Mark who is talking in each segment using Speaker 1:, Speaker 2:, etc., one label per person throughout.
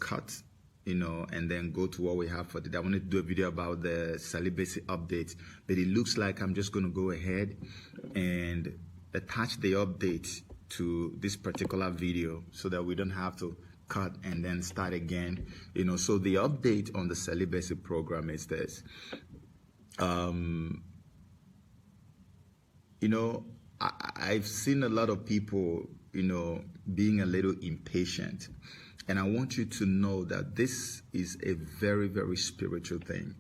Speaker 1: cut, and then go to what we have for today. I wanted to do a video about the celibacy update, but it looks like I'm just going to go ahead and attach the update to this particular video so that we don't have to cut and then start again. So the update on the celibacy program is this. I've seen a lot of people, being a little impatient. And I want you to know that this is a very, very spiritual thing.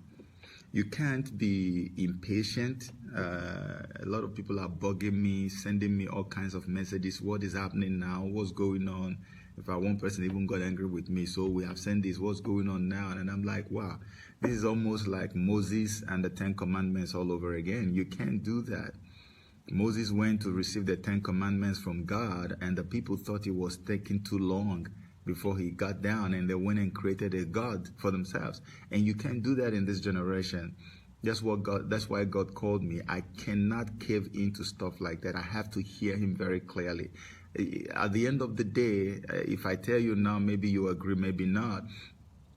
Speaker 1: You can't be impatient. A lot of people are bugging me, sending me all kinds of messages. What is happening now? What's going on? In fact, one person even got angry with me. So we have sent this. What's going on now? And I'm like, wow, this is almost like Moses and the 10 Commandments all over again. You can't do that. Moses went to receive the 10 Commandments from God, and the people thought it was taking too long before he got down, and they went and created a God for themselves. And you can't do that in this generation. That's why God called me. I cannot cave into stuff like that. I have to hear him very clearly. At the end of the day, if I tell you now, maybe you agree, maybe not.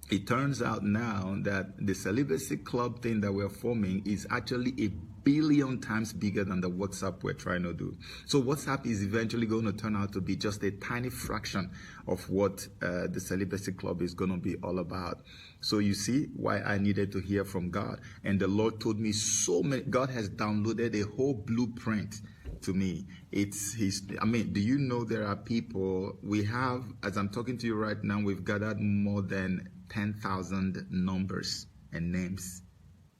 Speaker 1: It turns out now that the celibacy club thing that we're forming is actually 1,000,000,000 times bigger than the WhatsApp we're trying to do. So WhatsApp is eventually going to turn out to be just a tiny fraction of what the celibacy club is going to be all about. So you see why I needed to hear from God. And the Lord told me so many. God has downloaded a whole blueprint to me. It's his. I mean, do you know there are people, we have, as I'm talking to you right now, we've gathered more than 10,000 numbers and names.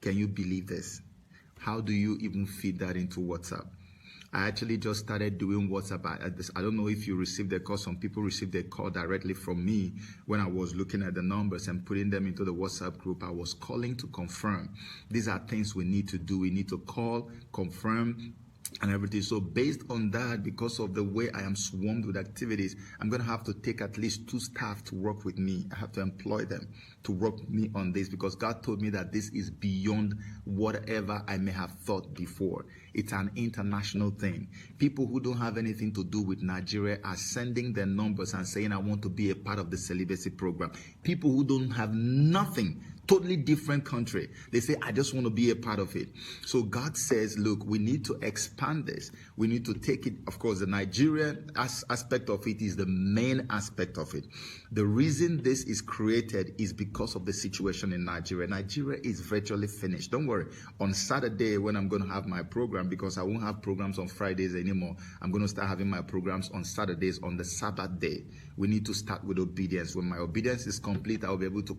Speaker 1: Can you believe this? How do you even feed that into WhatsApp? I actually just started doing WhatsApp. I don't know if you received the call. Some people received the call directly from me when I was looking at the numbers and putting them into the WhatsApp group. I was calling to confirm. These are things we need to do. We need to call, confirm, and everything. So based on that, because of the way I am swarmed with activities, I'm going to have to take at least 2 staff to work with me. I have to employ them to work with me on this, because God told me that this is beyond whatever I may have thought before. It's an international thing. People who don't have anything to do with Nigeria are sending their numbers and saying, I want to be a part of the celibacy program. People who don't have nothing, totally different country, they say, I just want to be a part of it. So God says, look, we need to expand this. We need to take it. Of course, the Nigerian aspect of it is the main aspect of it. The reason this is created is because of the situation in Nigeria. Nigeria is virtually finished. Don't worry. On Saturday, when I'm going to have my program, because I won't have programs on Fridays anymore, I'm going to start having my programs on Saturdays on the Sabbath day. We need to start with obedience. When my obedience is complete, I'll be able to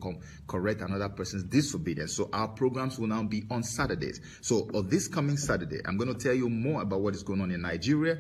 Speaker 1: correct another person's disobedience. So our programs will now be on Saturdays. So on this coming Saturday, I'm going to tell you more about what is going on in Nigeria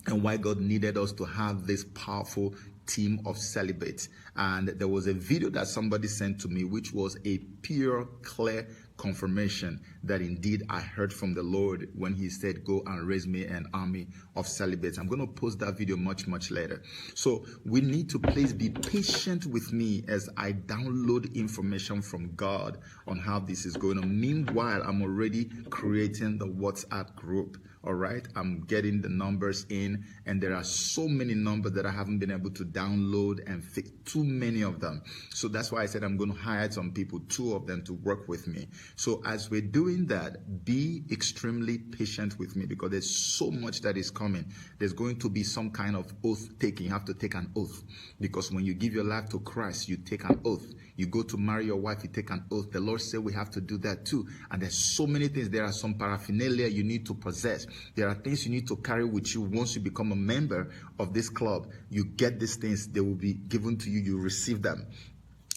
Speaker 1: and why God needed us to have this powerful team of celibates. And there was a video that somebody sent to me, which was a pure, clear confirmation that indeed I heard from the Lord when he said, go and raise me an army of celibates. I'm going to post that video much, much later. So we need to please be patient with me as I download information from God on how this is going on. Meanwhile, I'm already creating the WhatsApp group. All right, I'm getting the numbers in, and there are so many numbers that I haven't been able to download and fix, too many of them. So that's why I said I'm going to hire some people, 2 of them, to work with me. So as we're doing that, be extremely patient with me, because there's so much that is coming. There's going to be some kind of oath taking. You have to take an oath, because when you give your life to Christ, you take an oath. You go to marry your wife, you take an oath. The Lord said we have to do that too. And there's so many things. There are some paraphernalia you need to possess. There are things you need to carry with you once you become a member of this club. You get these things, they will be given to you, you receive them.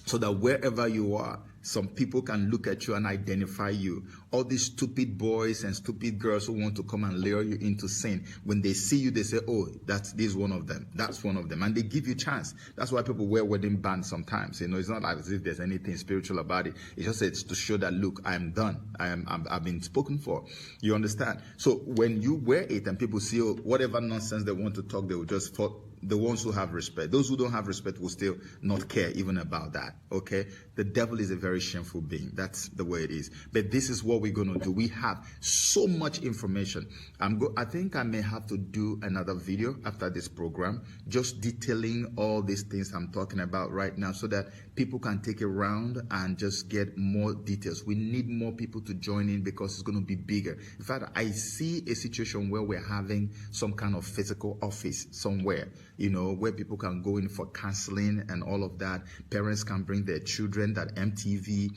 Speaker 1: So that wherever you are, some people can look at you and identify you. All these stupid boys and stupid girls who want to come and lure you into sin, when they see you, they say, oh, this is one of them. That's one of them. And they give you a chance. That's why people wear wedding bands sometimes. You know, it's not as if there's anything spiritual about it. It's just it's to show that, look, I am done. I've been spoken for. You understand? So when you wear it and people see, oh, whatever nonsense they want to talk, they will just fall. The ones who have respect. Those who don't have respect will still not care even about that. Okay? The devil is a very shameful being. That's the way it is. But this is what we're going to do. We have so much information. I think I may have to do another video after this program, just detailing all these things I'm talking about right now, so that people can take a round and just get more details. We need more people to join in, because it's going to be bigger. In fact, I see a situation where we're having some kind of physical office somewhere, you know, where people can go in for counseling and all of that. Parents can bring their children that MTV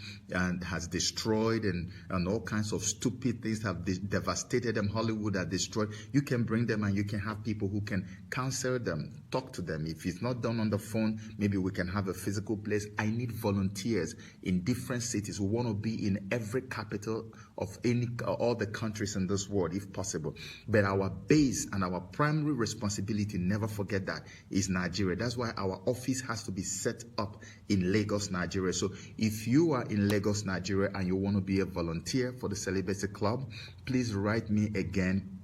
Speaker 1: has destroyed, and all kinds of stupid things have devastated them. Hollywood has destroyed. You can bring them, and you can have people who can counsel them, talk to them. If it's not done on the phone, maybe we can have a physical place. I need volunteers in different cities. We want to be in every capital of all the countries in this world, if possible. But our base and our primary responsibility, never forget that, is Nigeria. That's why our office has to be set up in Lagos, Nigeria. So if you are in Lagos, Nigeria, and you want to be a volunteer for the Celibacy Club, please write me again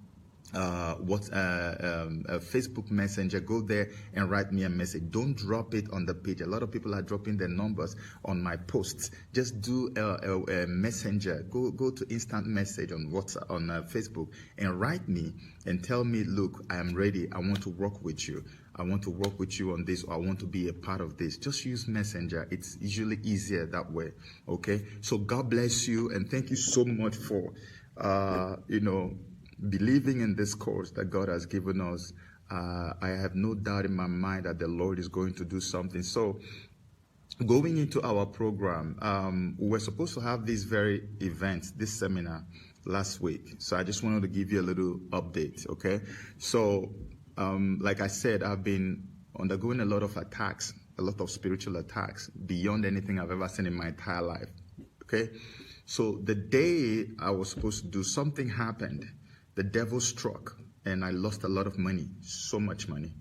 Speaker 1: Facebook Messenger. Go there and write me a message. Don't drop it on the page. A lot of people are dropping their numbers on my posts. Just do a messenger. Go to instant message on WhatsApp, on Facebook, and write me and tell me, look, I am ready. I want to work with you. I want to work with you on this, or I want to be a part of this. Just use Messenger. It's usually easier that way. Okay. So God bless you, and thank you so much for, believing in this course that God has given us. I have no doubt in my mind that the Lord is going to do something. So, going into our program, we were supposed to have this very event, this seminar, last week. So I just wanted to give you a little update, okay? So, like I said, I've been undergoing a lot of attacks, a lot of spiritual attacks, beyond anything I've ever seen in my entire life, okay? So the day I was supposed to do, something happened. The devil struck, and I lost a lot of money, so much money.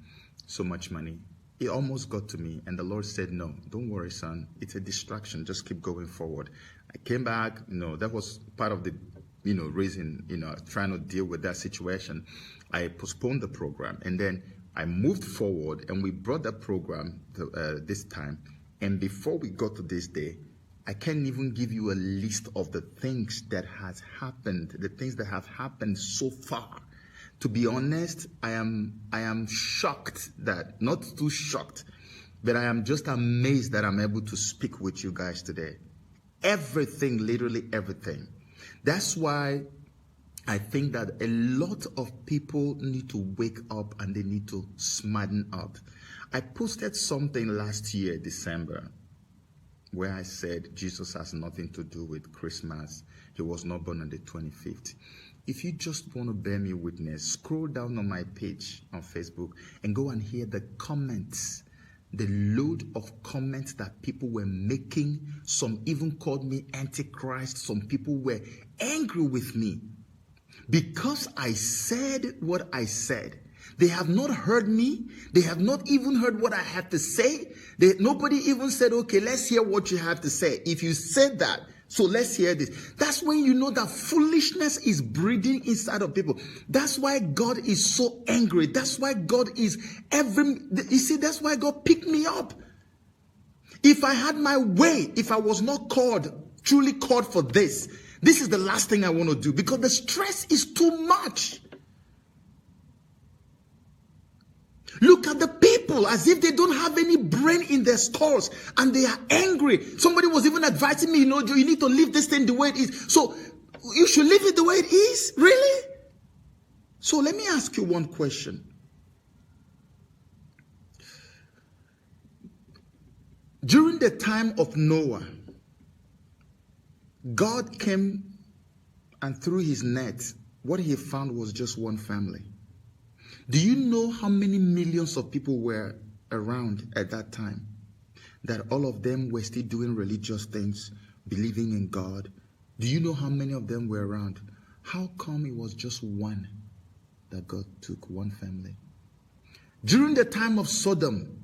Speaker 1: It almost got to me, and the Lord said, no, don't worry, son. It's a distraction. Just keep going forward. I came back. That was part of the, reason, trying to deal with that situation. I postponed the program, and then I moved forward, and we brought that program to, this time. And before we got to this day, I can't even give you a list of the things that has happened, the things that have happened so far. To be honest, I am shocked, that not too shocked, but I am just amazed that I'm able to speak with you guys today. Everything, literally everything. That's why I think that a lot of people need to wake up and they need to smarten up. I posted something last year, December, where I said Jesus has nothing to do with Christmas. He was not born on the 25th. If you just want to bear me witness, scroll down on my page on Facebook and go and hear the comments, the load of comments that people were making. Some even called me Antichrist. Some people were angry with me because I said what I said. They have not heard me. They have not even heard what I had to say. Nobody even said, okay, let's hear what you have to say. If you said that, so let's hear this. That's when you know that foolishness is breeding inside of people. That's why God is so angry. That's why God is that's why God picked me up. If I had my way, if I was not truly called for this is the last thing I want to do, because the stress is too much. Look at the people as if they don't have any brain in their skulls and they are angry. Somebody was even advising me, you need to leave this thing the way it is. So you should leave it the way it is? Really? So let me ask you one question. During the time of Noah, God came and through his net, what he found was just one family. Do you know how many millions of people were around at that time? That all of them were still doing religious things, believing in God. Do you know how many of them were around? How come it was just one that God took, one family? During the time of Sodom,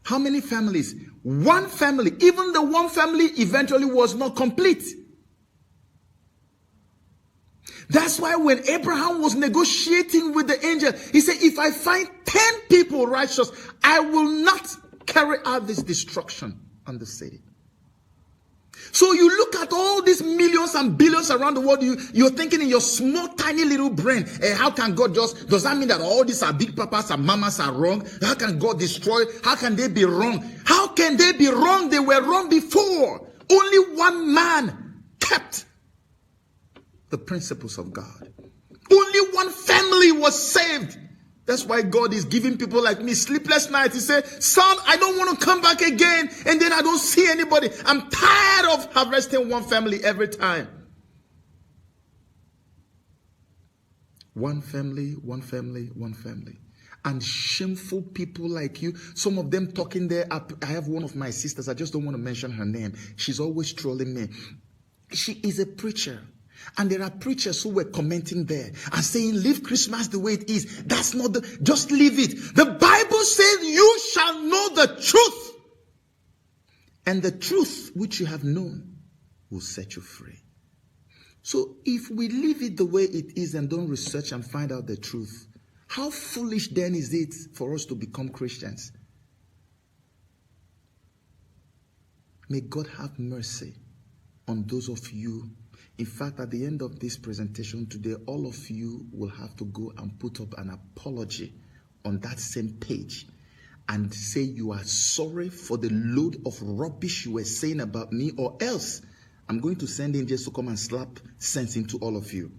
Speaker 1: how many families? One family. Even the one family eventually was not complete. That's why when Abraham was negotiating with the angel, he said, if I find 10 people righteous, I will not carry out this destruction on the city. So you look at all these millions and billions around the world, you're thinking in your small, tiny little brain, how can God does that mean that all these are big papas and mamas are wrong? How can God destroy? How can they be wrong? How can they be wrong? They were wrong before. Only one man kept the principles of God. Only one family was saved. That's why God is giving people like me sleepless nights. He said, son, I don't want to come back again. And then I don't see anybody. I'm tired of harvesting one family every time. One family, one family, one family. And shameful people like you, some of them talking there. I have one of my sisters, I just don't want to mention her name. She's always trolling me. She is a preacher. And there are preachers who were commenting there and saying, leave Christmas the way it is. That's not just leave it. The Bible says you shall know the truth. And the truth which you have known will set you free. So if we leave it the way it is and don't research and find out the truth, how foolish then is it for us to become Christians? May God have mercy on those of you. In fact, at the end of this presentation today, all of you will have to go and put up an apology on that same page and say you are sorry for the load of rubbish you were saying about me, or else I'm going to send angels to come and slap sense into all of you.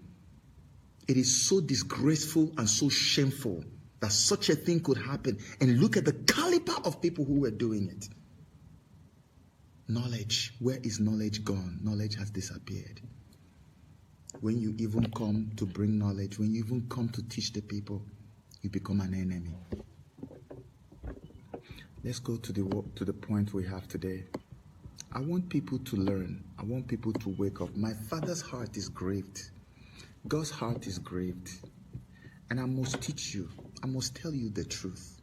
Speaker 1: It is so disgraceful and so shameful that such a thing could happen. And look at the caliber of people who were doing it. Knowledge. Where is knowledge gone? Knowledge has disappeared. When you even come to bring knowledge, when you even come to teach the people, you become an enemy. Let's go to the point we have today. I want people to learn. I want people to wake up. My Father's heart is grieved. God's heart is grieved. And I must teach you. I must tell you the truth.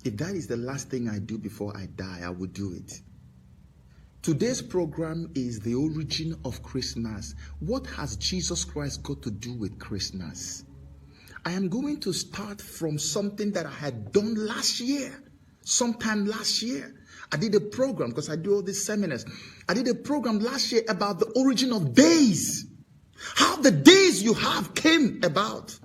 Speaker 1: If that is the last thing I do before I die, I will do it. Today's program is the origin of Christmas. What has Jesus Christ got to do with Christmas? I am going to start from something that I had done last year. Sometime last year. I did a program, because I do all these seminars. I did a program last year about the origin of days. How the days you have came about.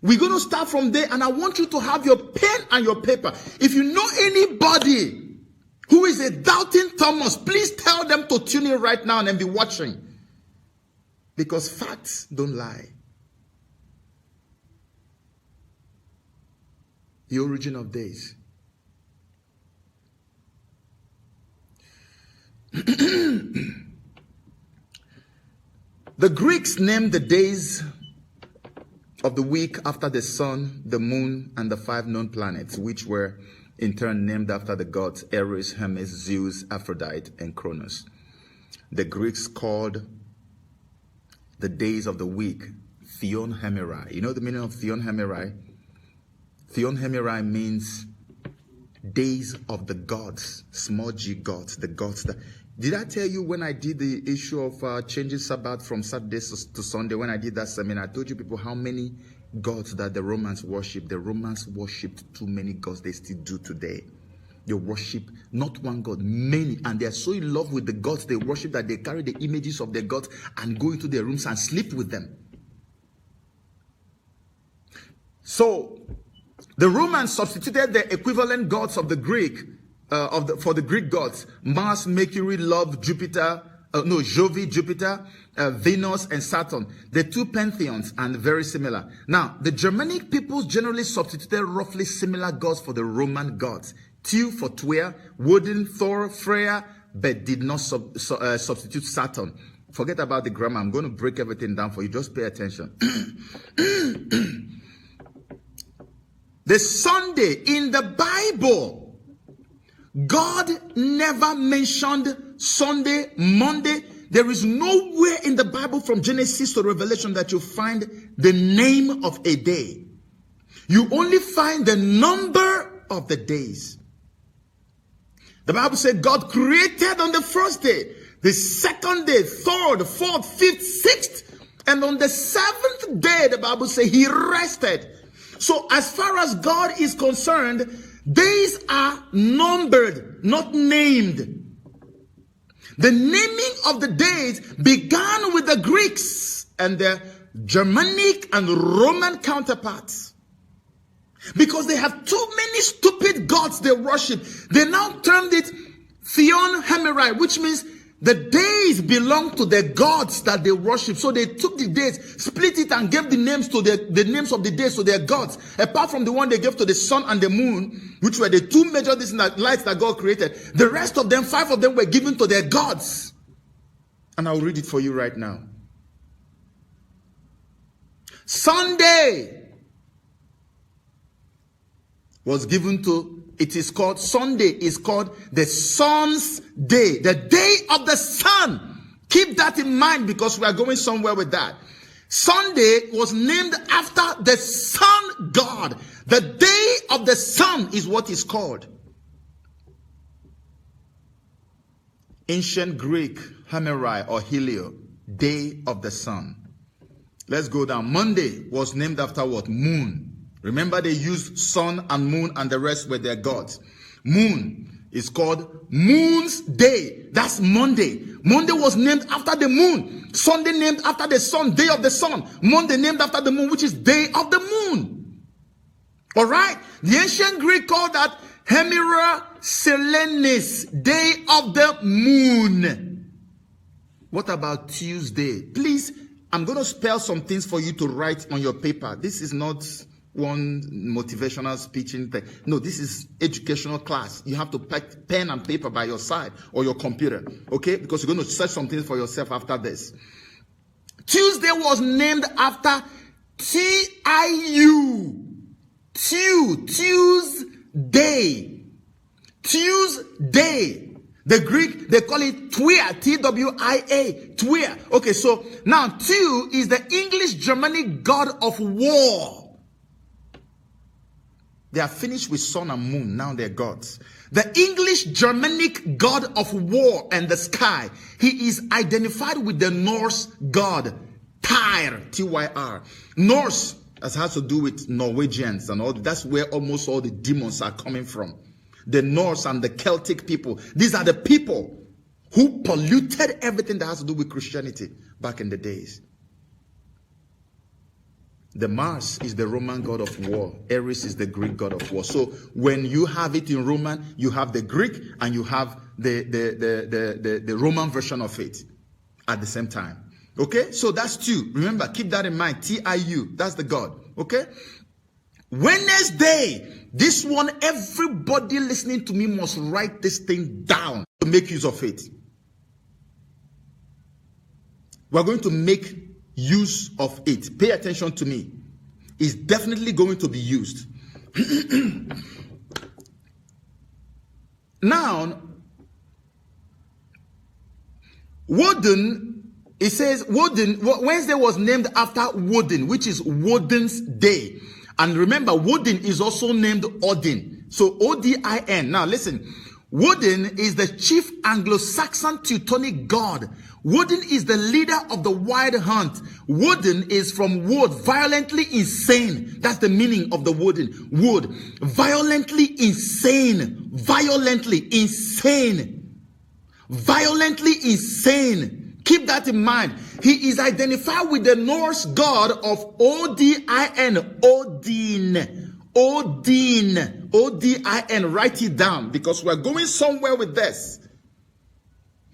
Speaker 1: We're going to start from there, and I want you to have your pen and your paper. If you know anybody who is a doubting Thomas, please tell them to tune in right now and then be watching. Because facts don't lie. The origin of days. The Greeks named the days of the week after the sun, the moon, and the 5 known planets, which were in turn named after the gods Ares, Hermes, Zeus, Aphrodite, and Cronus. The Greeks called the days of the week Theon Hemerai. You know the meaning of Theon Hemerai? Theon Hemerai means days of the gods, small g gods, the gods that... Did I tell you when I did the issue of changing Sabbath from Saturday to Sunday, when I did that seminar, I told you people how many gods that the Romans worship. The Romans worshipped too many gods. They still do today. They worship not one god, many. And they are so in love with the gods they worship that they carry the images of the gods and go into their rooms and sleep with them. So, the Romans substituted the equivalent gods of the Greek for the Greek gods: Mars, Mercury, Love, Jupiter, Jove, Jupiter, Venus, and Saturn. The two pantheons and very similar. Now, the Germanic peoples generally substituted roughly similar gods for the Roman gods. Tyr for Tyr, Woden, Thor, Freya, but did not substitute Saturn. Forget about the grammar. I'm going to break everything down for you. Just pay attention. The Sunday in the Bible, God never mentioned Sunday, Monday. There is nowhere in the Bible from Genesis to Revelation that you find the name of a day. You only find the number of the days. The Bible said God created on the first day, the second day, third, fourth, fifth, sixth, and on the seventh day, the Bible said he rested. So as far as God is concerned, days are numbered, not named. The naming of the days began with the Greeks and their Germanic and Roman counterparts. Because they have too many stupid gods they worship. They now termed it Theon Hemerai, which means the days belong to the gods that they worship. So they took the days, split it, and gave the names to the names of the days to their gods. Apart from the one they gave to the sun and the moon, which were the two major lights that God created. The rest of them, 5 of them, were given to their gods. And I'll read it for you right now. Sunday was given to, it is called, Sunday is called the sun's day. The day of the sun. Keep that in mind because we are going somewhere with that. Sunday was named after the sun god. The day of the sun is what is called. Ancient Greek, Hemerai or Helio. day of the sun. Let's go down. Monday was named after what? Moon. Remember, they used sun and moon and the rest were their gods. Moon is called Moon's Day. That's Monday. Monday was named after the moon. Sunday named after the sun, day of the sun. Monday named after the moon, which is day of the moon. All right? The ancient Greek called that Hemera Selenis, day of the moon. What about Tuesday? Please, I'm going to spell some things for you to write on your paper. This is not one motivational speeching thing. No, this is educational class. You have to pack pen and paper by your side or your computer, okay? Because you're going to search some things for yourself after this. Tuesday was named after T-I-U. Tuesday. Tuesday. The Greek, they call it Twia, T-W-I-A, Twia. Okay, so now Tu is the English Germanic god of war. They are finished with sun and moon. Now they're gods. The English Germanic god of war and the sky. He is identified with the Norse god, Tyr, T-Y-R. Norse has to do with Norwegians and all. That's where almost all the demons are coming from. The Norse and the Celtic people. These are the people who polluted everything that has to do with Christianity back in the days. The Mars is the Roman god of war. Ares is the Greek god of war. So when you have it in Roman, you have the Greek and you have the Roman version of it at the same time. Okay? So that's two. Remember, keep that in mind. T-I-U. That's the god. Okay? Wednesday. This one, everybody listening to me must write this thing down to make use of it. We're going to make use of it. Pay attention to me. It's definitely going to be used. Now, Woden, it says Woden, Wednesday was named after Woden, which is Woden's day. And remember, Woden is also named Odin. So O-D-I-N. Now listen, Woden is the chief Anglo-Saxon Teutonic god. Woden is the leader of the wild hunt. Woden is from wood, violently insane. That's the meaning of the Woden. Wood, violently insane. Violently insane. Violently insane. Keep that in mind. He is identified with the Norse god of O-D-I-N. Odin. Odin. O-D-I-N. Write it down because we're going somewhere with this.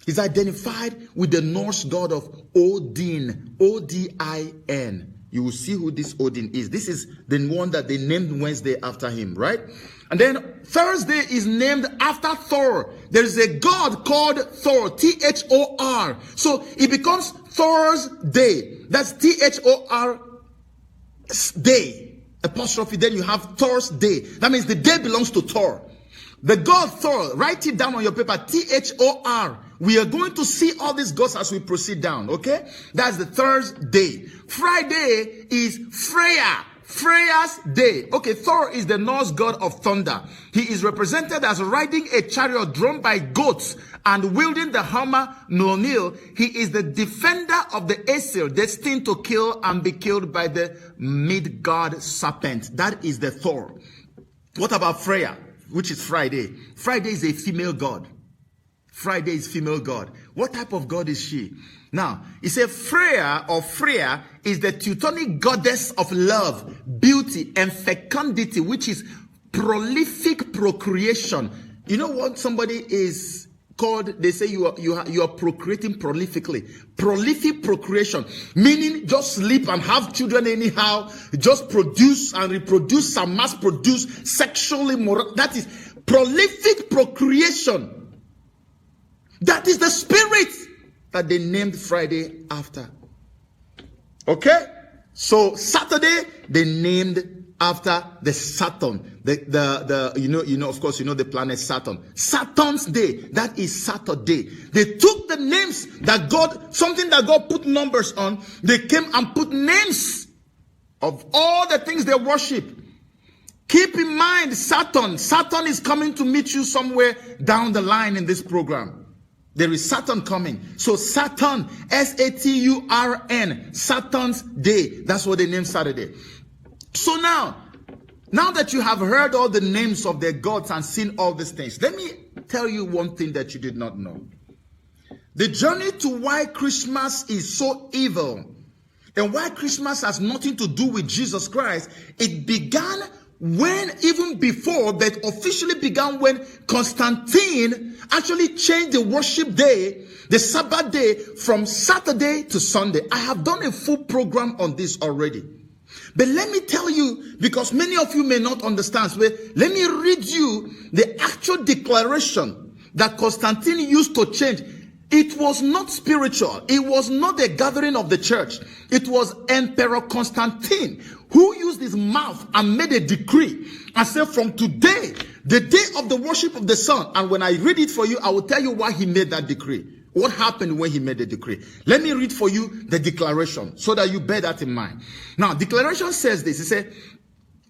Speaker 1: He's identified with the Norse god of Odin. O-D-I-N. You will see who this Odin is. This is the one that they named Wednesday after him, right? And then Thursday is named after Thor. There is a god called Thor, T-H-O-R. So it becomes Thor's day. That's T-H-O-R day. Apostrophe. Then you have Thor's day. That means the day belongs to Thor. The god Thor, write it down on your paper, T-H-O-R. We are going to see all these gods as we proceed down, okay? That's the Thursday. Friday is Freya. Freya's day. Okay, Thor is the Norse god of thunder. He is represented as riding a chariot drawn by goats and wielding the hammer Mjolnir. He is the defender of the Aesir, destined to kill and be killed by the Midgard serpent. That is the Thor. What about Freya, which is Friday? Friday is a female god. Friday is female god. What type of god is she? Now, it says Freya or Freya is the Teutonic goddess of love, beauty, and fecundity, which is prolific procreation. You know what somebody is called? They say you are procreating prolifically. Prolific procreation, meaning just sleep and have children anyhow, just produce and reproduce and mass produce sexually. That is prolific procreation. That is the spirit that they named Friday after. Okay? So Saturday they named after the Saturn. Of course you know the planet Saturn. Saturn's day. That is Saturday. They took the names that something that God put numbers on. They came and put names of all the things they worship. Keep in mind Saturn. Saturn is coming to meet you somewhere down the line in this program. There is Saturn coming. So Saturn, Saturn, Saturn's day. That's what they name Saturday. So now that you have heard all the names of their gods and seen all these things, let me tell you one thing that you did not know. The journey to why Christmas is so evil and why Christmas has nothing to do with Jesus Christ, it began even before, but officially began when Constantine actually changed the worship day, the Sabbath day, from Saturday to Sunday. I have done a full program on this already. But let me tell you, because many of you may not understand, let me read you the actual declaration that Constantine used to change. It was not spiritual. It was not a gathering of the church. It was Emperor Constantine who used his mouth and made a decree and said, from today, the day of the worship of the sun. And when I read it for you, I will tell you why he made that decree. What happened when he made the decree? Let me read for you the declaration so that you bear that in mind. Now, declaration says this. It said,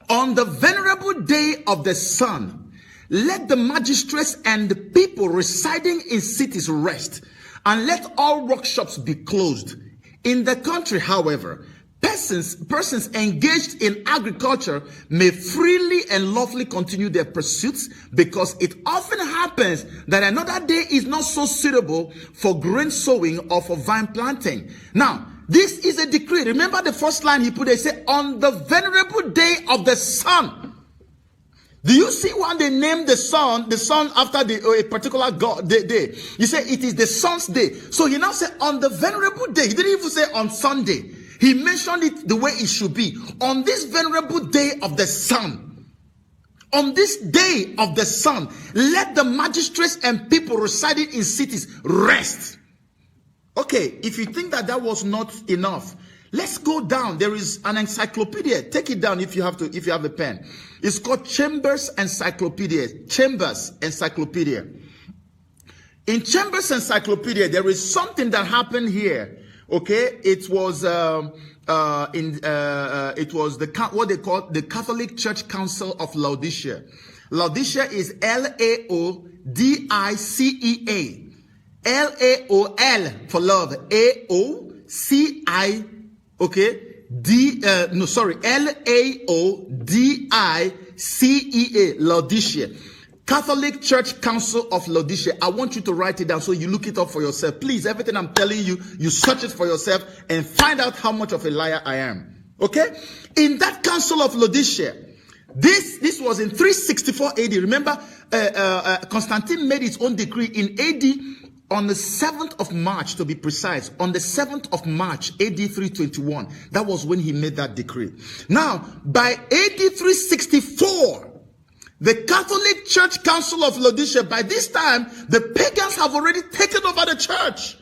Speaker 1: on the venerable day of the sun, let the magistrates and the people residing in cities rest, and let all workshops be closed. In the country, however, persons engaged in agriculture may freely and lawfully continue their pursuits, because it often happens that another day is not so suitable for grain sowing or for vine planting. Now, this is a decree. Remember the first line he put there, he said, on the venerable day of the sun. Do you see why they named the sun after a particular god day? You say it is the sun's day. So he now said on the venerable day. He didn't even say on Sunday. He mentioned it the way it should be. On this venerable day of the sun. On this day of the sun, let the magistrates and people residing in cities rest. Okay, if you think that was not enough, let's go down. There is an encyclopedia. Take it down if you have a pen. It's called Chambers Encyclopedia. Chambers Encyclopedia. In Chambers Encyclopedia, there is something that happened here. Okay, it was what they call the Catholic Church Council of Laodicea. Laodicea is Laodicea. LAOL for love. AOCI. Okay. LAODICEA. Laodicea. Catholic Church Council of Laodicea. I want you to write it down so you look it up for yourself. Please, everything I'm telling you, you search it for yourself and find out how much of a liar I am. Okay? In that Council of Laodicea, this was in 364 AD. Remember, Constantine made his own decree in AD on the 7th of March, to be precise. On the 7th of March, AD 321. That was when he made that decree. Now, by AD 364, the Catholic Church Council of Laodicea, by this time, the pagans have already taken over the church.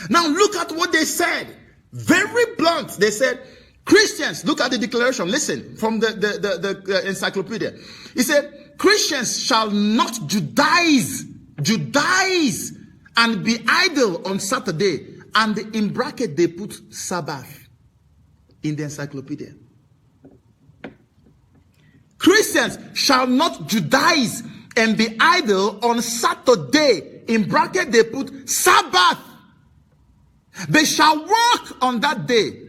Speaker 1: Now look at what they said. Very blunt. They said, Christians, look at the declaration. Listen, from the encyclopedia. He said, Christians shall not Judaize and be idle on Saturday. And in bracket, they put Sabbath in the encyclopedia. Christians shall not Judaize and be idle on Saturday. In bracket, they put Sabbath. They shall work on that day.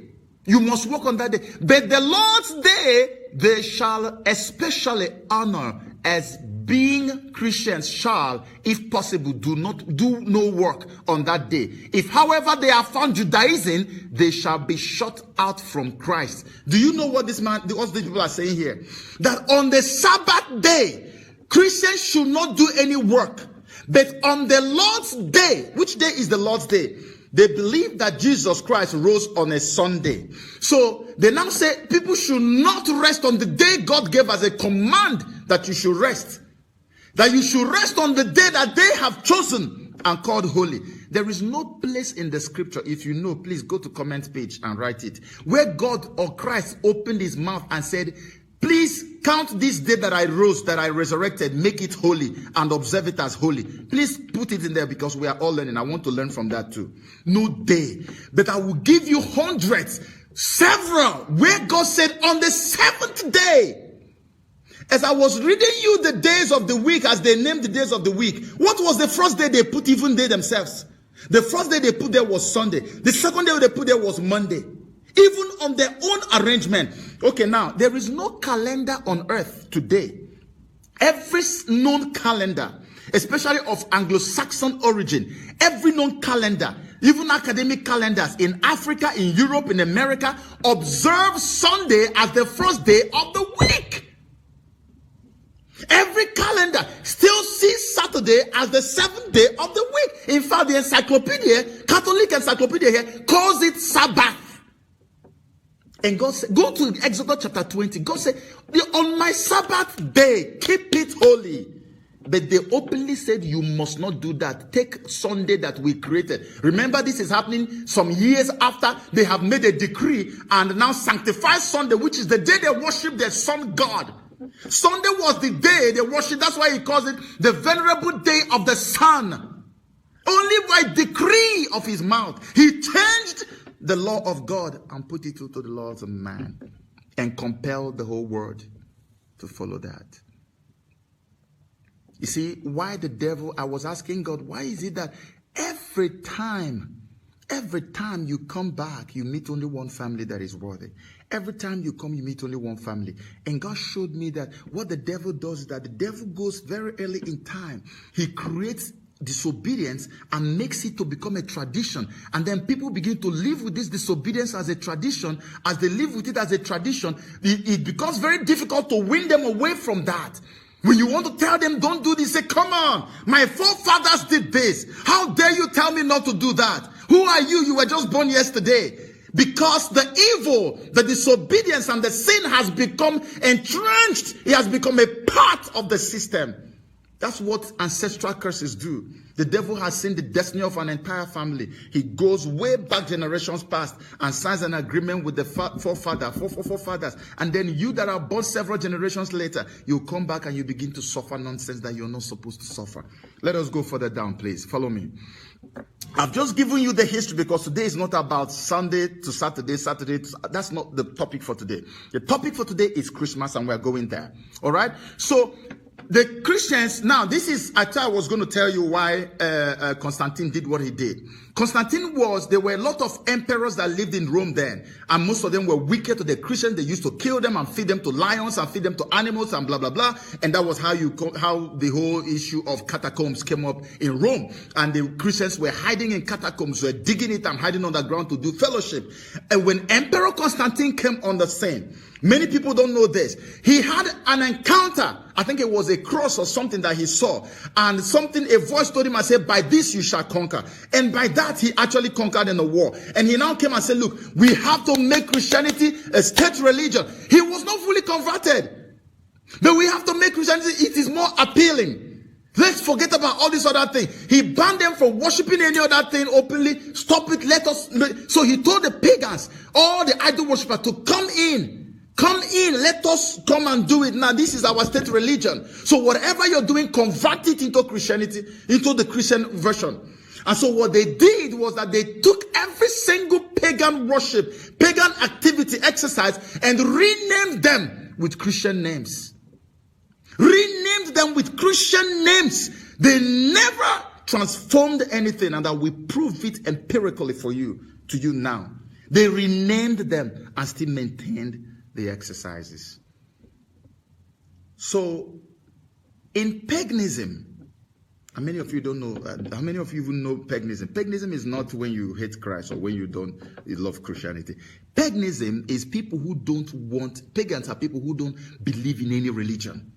Speaker 1: You must work on that day. But the Lord's day, they shall especially honor, as being Christians shall, if possible, do no work on that day. If, however, they are found Judaizing, they shall be shut out from Christ. Do you know what what these people are saying here? That on the Sabbath day, Christians should not do any work. But on the Lord's day, which day is the Lord's day? They believe that Jesus Christ rose on a Sunday. So they now say people should not rest on the day God gave as a command that you should rest. That you should rest on the day that they have chosen and called holy. There is no place in the scripture, if you know, please go to comment page and write it, where God or Christ opened his mouth and said, please count this day that I rose, that I resurrected, make it holy and observe it as holy. Please put it in there, because we are all learning. I want to learn from that too. No day. But I will give you hundreds, several, where God said on the seventh day. As I was reading you the days of the week, as they named the days of the week, what was the first day they put, even they themselves? The first day they put there was Sunday. The second day they put there was Monday. Even on their own arrangement. Okay, now, there is no calendar on earth today. Every known calendar, especially of Anglo-Saxon origin, every known calendar, even academic calendars in Africa, in Europe, in America, observe Sunday as the first day of the week. Every calendar still sees Saturday as the seventh day of the week. In fact, the encyclopedia, Catholic encyclopedia here, calls it Sabbath. And God said, go to Exodus chapter 20. God said, on my Sabbath day, keep it holy. But they openly said, you must not do that. Take Sunday that we created. Remember, this is happening some years after they have made a decree and now sanctify Sunday, which is the day they worship their sun God. Sunday was the day they worship. That's why he calls it the venerable day of the sun. Only by decree of his mouth, he changed the law of God and put it into the laws of man and compelled the whole world to follow that. You see, why the devil? I was asking God, why is it that every time you come back, you meet only one family that is worthy? Every time you come, you meet only one family. And God showed me that what the devil does is that the devil goes very early in time. He creates disobedience and makes it to become a tradition. And then people begin to live with this disobedience as a tradition. As they live with it as a tradition, it becomes very difficult to win them away from that. When you want to tell them, don't do this, say, come on, my forefathers did this. How dare you tell me not to do that? Who are you? You were just born yesterday. Because the evil, the disobedience, and the sin has become entrenched. It has become a part of the system. That's what ancestral curses do. The devil has seen the destiny of an entire family. He goes way back generations past and signs an agreement with the forefathers. And then you that are born several generations later, you come back and you begin to suffer nonsense that you're not supposed to suffer. Let us go further down, please. Follow me. I've just given you the history because today is not about Sunday to Saturday, that's not the topic for today. The topic for today is Christmas and we're going there. All right? So, the Christians, now this is, I thought I was going to tell you why Constantine did what he did. There were a lot of emperors that lived in Rome then, and most of them were wicked to the Christians. They used to kill them and feed them to lions and feed them to animals and blah, blah, blah. And that was how the whole issue of catacombs came up in Rome. And the Christians were hiding in catacombs, were digging it and hiding underground to do fellowship. And when Emperor Constantine came on the scene, many people don't know this. He had an encounter. I think it was a cross or something that he saw. And a voice told him and said, by this you shall conquer. And by that, he actually conquered in the war. And he now came and said, look, we have to make Christianity a state religion. He was not fully converted. But we have to make Christianity, it is more appealing. Let's forget about all this other thing. He banned them from worshiping any other thing openly. Stop it, let us. So he told the pagans, all the idol worshippers, to come in. Come in, let us come and do it. Now, this is our state religion. So whatever you're doing, convert it into Christianity, into the Christian version. And so what they did was that they took every single pagan worship, pagan activity, exercise, and renamed them with Christian names. Renamed them with Christian names. They never transformed anything, and I will prove it empirically to you now. They renamed them and still maintained the exercises. So, in paganism, how many of you don't know that? How many of you even know paganism? Paganism is not when you hate Christ or when you love Christianity. Paganism is pagans are people who don't believe in any religion.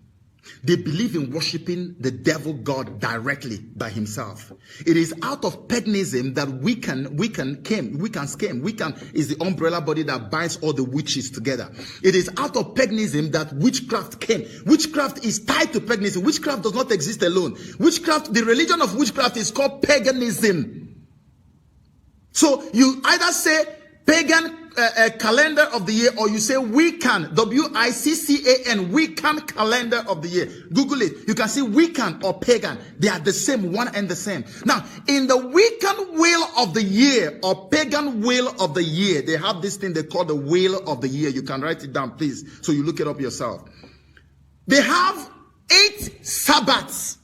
Speaker 1: They believe in worshiping the devil God directly by himself. It is out of paganism that Wiccan came. Wiccan is the umbrella body that binds all the witches together. It is out of paganism that witchcraft came. Witchcraft is tied to paganism. Witchcraft does not exist alone. The religion of witchcraft is called paganism. So you either say pagan calendar of the year, or you say Wiccan, Wiccan, Wiccan calendar of the year. Google it. You can see Wiccan or pagan. They are the same, one and the same. Now, in the Wiccan wheel of the year or pagan wheel of the year, they have this thing they call the wheel of the year. You can write it down, please, so you look it up yourself. They have 8 Sabbaths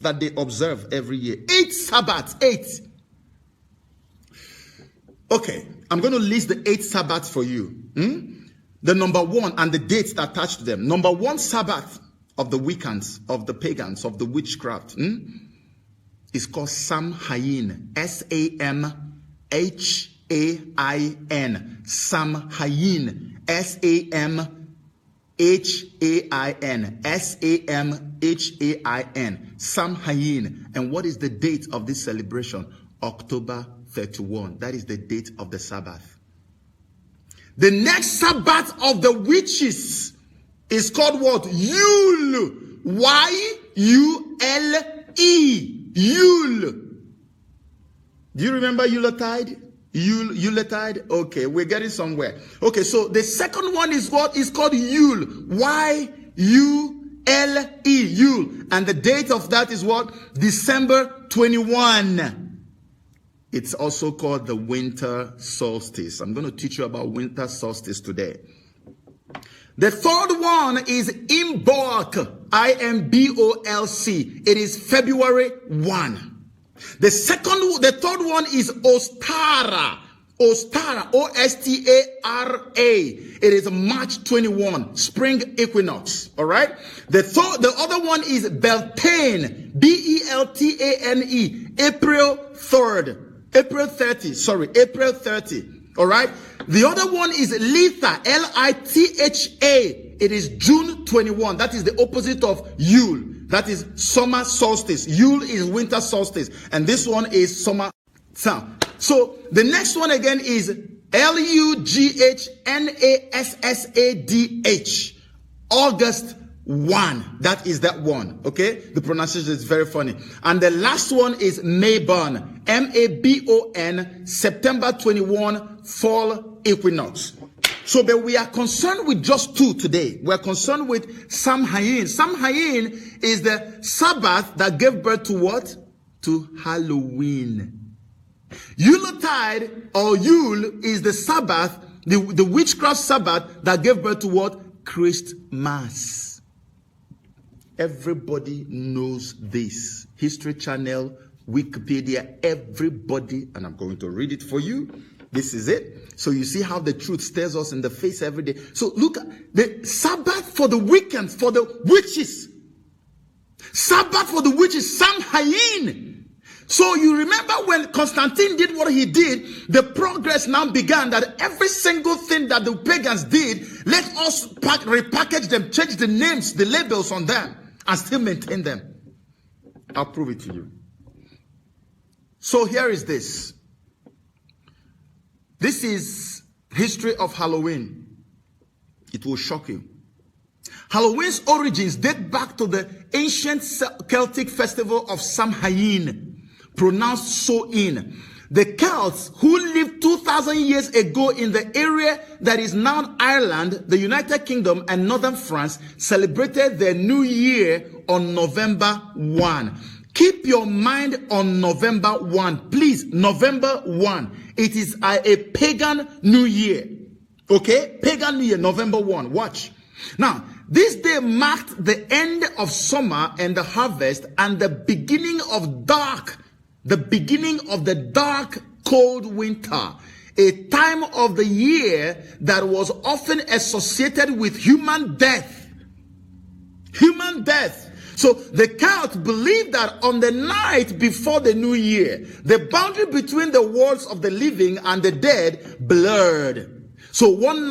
Speaker 1: that they observe every year. 8 Sabbaths, 8. Okay, I'm going to list the 8 Sabbaths for you. The number 1 and the dates that attach to them. Number 1 Sabbath of the Wiccans, of the pagans, of the witchcraft, is called Samhain. S-A-M-H-A-I-N. Samhain. S-A-M-H-A-I-N. S-A-M-H-A-I-N. Samhain. And what is the date of this celebration? October 31. That is the date of the Sabbath. The next Sabbath of the witches is called what? Yule. Y-U-L-E. Yule. Do you remember Yuletide? Yuletide? Okay, we're getting somewhere. Okay, so the second one is what is called Yule. Y-U-L-E. Yule. And the date of that is what? December 21. It's also called the Winter Solstice. I'm going to teach you about Winter Solstice today. The third one is Imbolc. I-M-B-O-L-C. It is February 1. The third one is Ostara. Ostara. O-S-T-A-R-A. It is March 21. Spring equinox. All right. The other one is Beltane. B-E-L-T-A-N-E. April 3rd. April 30. April 30. All right. The other one is Litha. L-I-T-H-A. It is June 21. That is the opposite of Yule. That is summer solstice. Yule is winter solstice. And this one is summer. So the next one again is L-U-G-H-N-A-S-S-A-D-H. August 1. That is that one. Okay. The pronunciation is very funny. And the last one is Mabon. M-A-B-O-N. September 21. Fall equinox. So, but we are concerned with just 2 today. We're concerned with Samhain. Samhain is the Sabbath that gave birth to what? To Halloween. Yuletide or Yule is the Sabbath, the witchcraft Sabbath that gave birth to what? Christmas. Everybody knows this. History Channel, Wikipedia, everybody, and I'm going to read it for you. This is it. So you see how the truth stares us in the face every day. So look at the Sabbath for the wicked, for the witches. Sabbath for the witches, Samhain. So you remember when Constantine did what he did, the progress now began that every single thing that the pagans did, let us repackage them, change the names, the labels on them, and still maintain them. I'll prove it to you. So here is this. This is history of Halloween. It will shock you. Halloween's origins date back to the ancient Celtic festival of Samhain, pronounced So-in. The Celts, who lived 2,000 years ago in the area that is now Ireland, the United Kingdom, and northern France, celebrated their new year on November 1. Keep your mind on November 1. Please, November 1. It is a pagan new year. Okay? Pagan new year, November 1. Watch. Now, this day marked the end of summer and the harvest and the beginning of the dark, cold winter. A time of the year that was often associated with human death. Human death. So the Celts believed that on the night before the new year, the boundary between the worlds of the living and the dead blurred. So on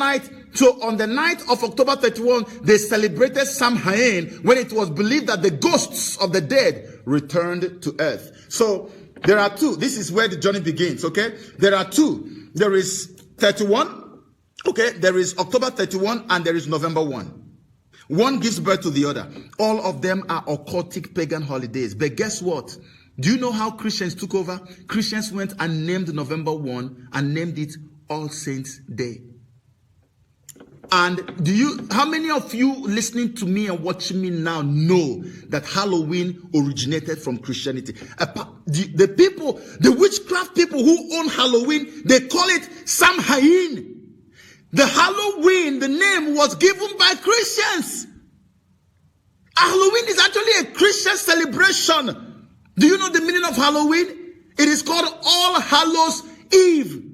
Speaker 1: the night of October 31, they celebrated Samhain when it was believed that the ghosts of the dead returned to earth. So there are 2. This is where the journey begins, okay? There are 2. There is 31, okay? There is October 31 and there is November 1. One gives birth to the other. All of them are occultic pagan holidays. But guess what? Do you know how Christians took over? Christians went and named November 1 and named it All Saints Day. And how many of you listening to me and watching me now know that Halloween originated from Christianity? The witchcraft people who own Halloween, they call it Samhain. The Halloween, the name was given by Christians. Halloween is actually a Christian celebration. Do you know the meaning of Halloween? It is called All Hallows Eve.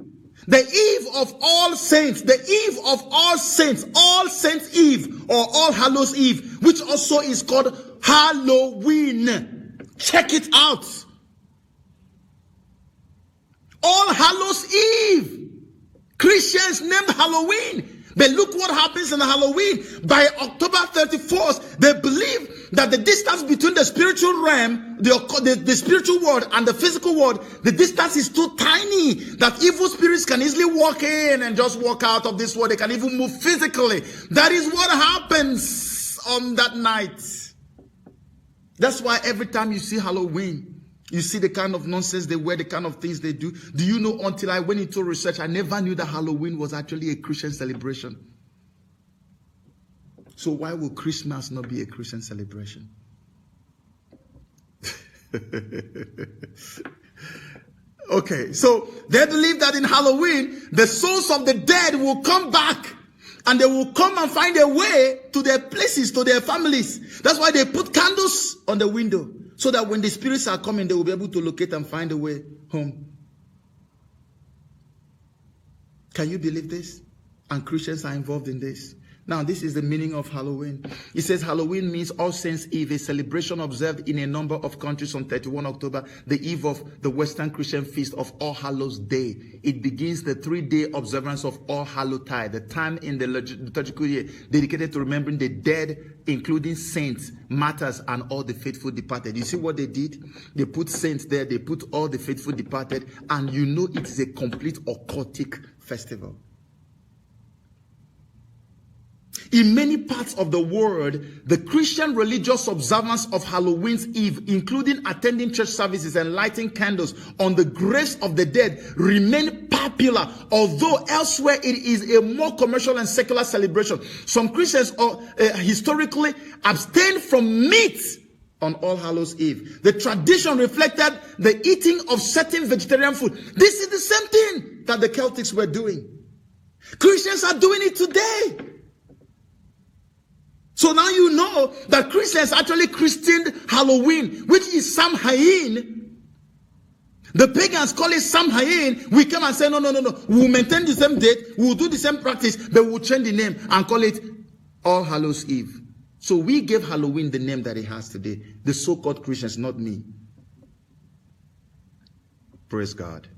Speaker 1: The Eve of All Saints. The Eve of All Saints. All Saints Eve or All Hallows Eve, which also is called Halloween. Check it out. All Hallows Eve. Christians named Halloween. But look what happens in Halloween. By October 31st, they believe that the distance between the spiritual realm, the spiritual world and the physical world, the distance is too tiny that evil spirits can easily walk in and just walk out of this world. They can even move physically. That is what happens on that night. That's why every time you see Halloween, you see the kind of nonsense they wear, the kind of things they do. Do you know, until I went into research, I never knew that Halloween was actually a Christian celebration. So why will Christmas not be a Christian celebration? Okay, so they believe that in Halloween, the souls of the dead will come back. And they will come and find a way to their places, to their families. That's why they put candles on the window. So that when the spirits are coming, they will be able to locate and find a way home. Can you believe this? And Christians are involved in this. Now, this is the meaning of Halloween. It says Halloween means All Saints Eve, a celebration observed in a number of countries on 31 October, the eve of the Western Christian feast of All Hallows Day. It begins the 3-day observance of All Hallowtide, the time in the liturgical year dedicated to remembering the dead, including saints, martyrs, and all the faithful departed. You see what they did? They put saints there, they put all the faithful departed, and you know it is a complete occultic festival. In many parts of the world, the Christian religious observance of Halloween's Eve, including attending church services and lighting candles on the graves of the dead, remain popular, although elsewhere it is a more commercial and secular celebration. Some Christians historically abstain from meat on All Hallows Eve. The tradition reflected the eating of certain vegetarian food. This is the same thing that the Celtics were doing. Christians are doing it today. So now you know that Christians actually christened Halloween, which is Samhain. The pagans call it Samhain. We come and say, no. We'll maintain the same date. We'll do the same practice, but we'll change the name and call it All Hallows Eve. So we gave Halloween the name that it has today. The so-called Christians, not me. Praise God.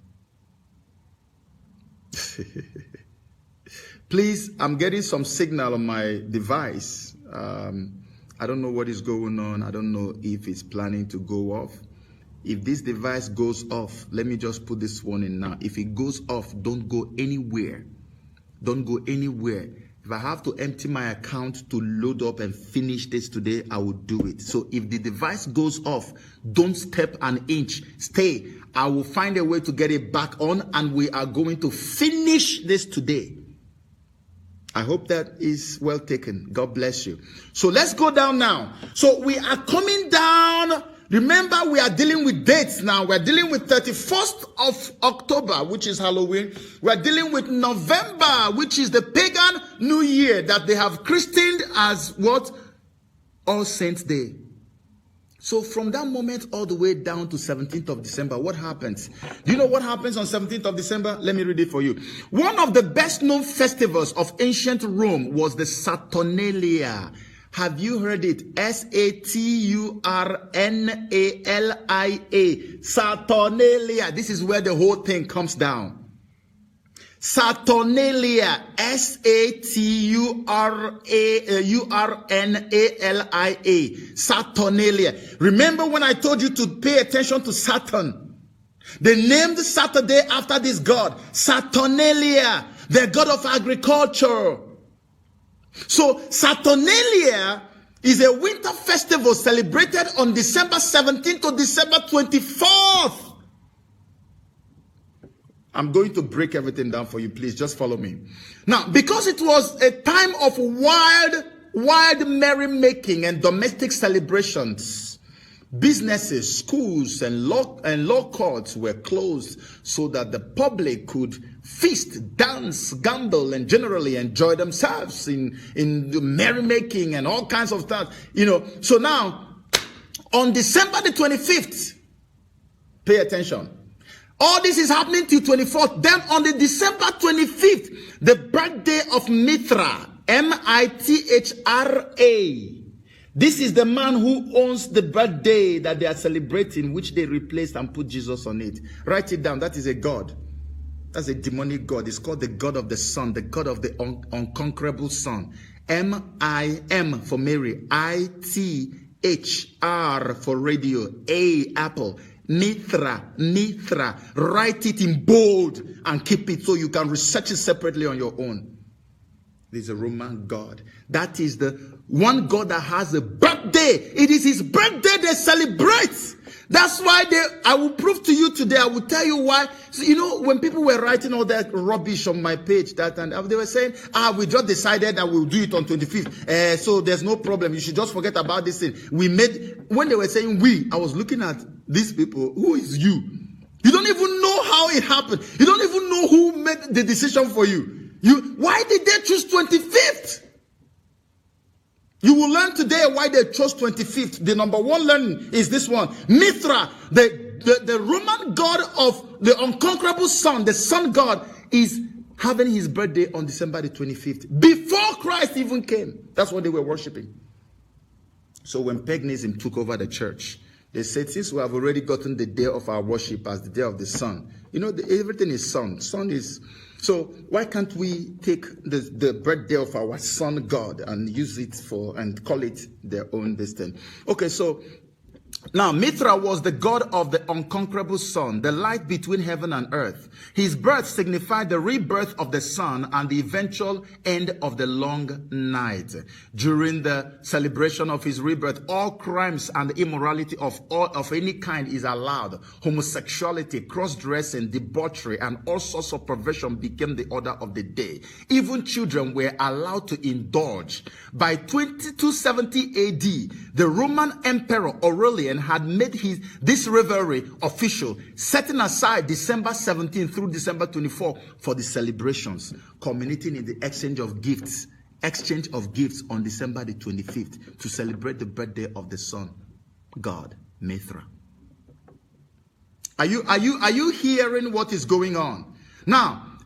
Speaker 1: Please, I'm getting some signal on my device. I don't know what is going on. I don't know if it's planning to go off. If this device goes off, let me just put this one in now. If it goes off, don't go anywhere. Don't go anywhere. If I have to empty my account to load up and finish this today, I will do it. So if the device goes off, don't step an inch. Stay. I will find a way to get it back on, and we are going to finish this today. I hope that is well taken. God bless you. So let's go down now. So we are coming down. Remember, we are dealing with dates now. We're dealing with 31st of October, which is Halloween. We're dealing with November, which is the pagan New Year that they have christened as what? All Saints Day. So from that moment all the way down to 17th of December, what happens? Do you know what happens on 17th of December? Let me read it for you. One of the best known festivals of ancient Rome was the Saturnalia. Have you heard it? Saturnalia. Saturnalia. This is where the whole thing comes down. Saturnalia, Saturnalia, Saturnalia. Remember when I told you to pay attention to Saturn? They named Saturday after this god, Saturnalia, the god of agriculture. So Saturnalia is a winter festival celebrated on December 17th to December 24th. I'm going to break everything down for you. Please just follow me. Now, because it was a time of wild merrymaking and domestic celebrations, businesses, schools, and law courts were closed so that the public could feast, dance, gamble, and generally enjoy themselves in merrymaking and all kinds of stuff. So now, on December the 25th, pay attention. All this is happening till 24th. Then on the December 25th, the birthday of Mithra, Mithra. This is the man who owns the birthday that they are celebrating, which they replaced and put Jesus on it. Write it down. That is a god. That's a demonic god. It's called the god of the sun, the god of the unconquerable sun. M-I-M for Mary, I-T-H-R for radio, A, apple. Mithra. Write it in bold and keep it so you can research it separately on your own. There's a Roman god. That is the one god that has a birthday. It is his birthday they celebrate. That's why I will prove to you today. I will tell you why. So, when people were writing all that rubbish on my page, and they were saying, we just decided that we'll do it on 25th. So there's no problem. You should just forget about this thing. When they were saying I was looking at these people. Who is you? You don't even know how it happened. You don't even know who made the decision for you. Why did they choose 25th? You will learn today why they chose 25th. The number one learning is this one. Mithra, the Roman god of the unconquerable sun, the sun god, is having his birthday on December the 25th. Before Christ even came. That's what they were worshiping. So when paganism took over the church, they said, since we have already gotten the day of our worship as the day of the sun, everything is sun. Sun is... So why can't we take the birthday of our sun god and use it and call it their own destiny? Okay, so now Mithra was the god of the unconquerable sun, the light between heaven and earth. His birth signified the rebirth of the sun and the eventual end of the long night. During the celebration of his rebirth, all crimes and immorality of any kind is allowed. Homosexuality, cross-dressing, debauchery, and all sorts of perversion became the order of the day. Even children were allowed to indulge. By 2270 AD, the Roman Emperor Aurelian had made this revelry official, setting aside December 17 through December 24 for the celebrations, culminating in the exchange of gifts on December the 25th to celebrate the birthday of the sun god Mithra. Are you hearing what is going on? Now,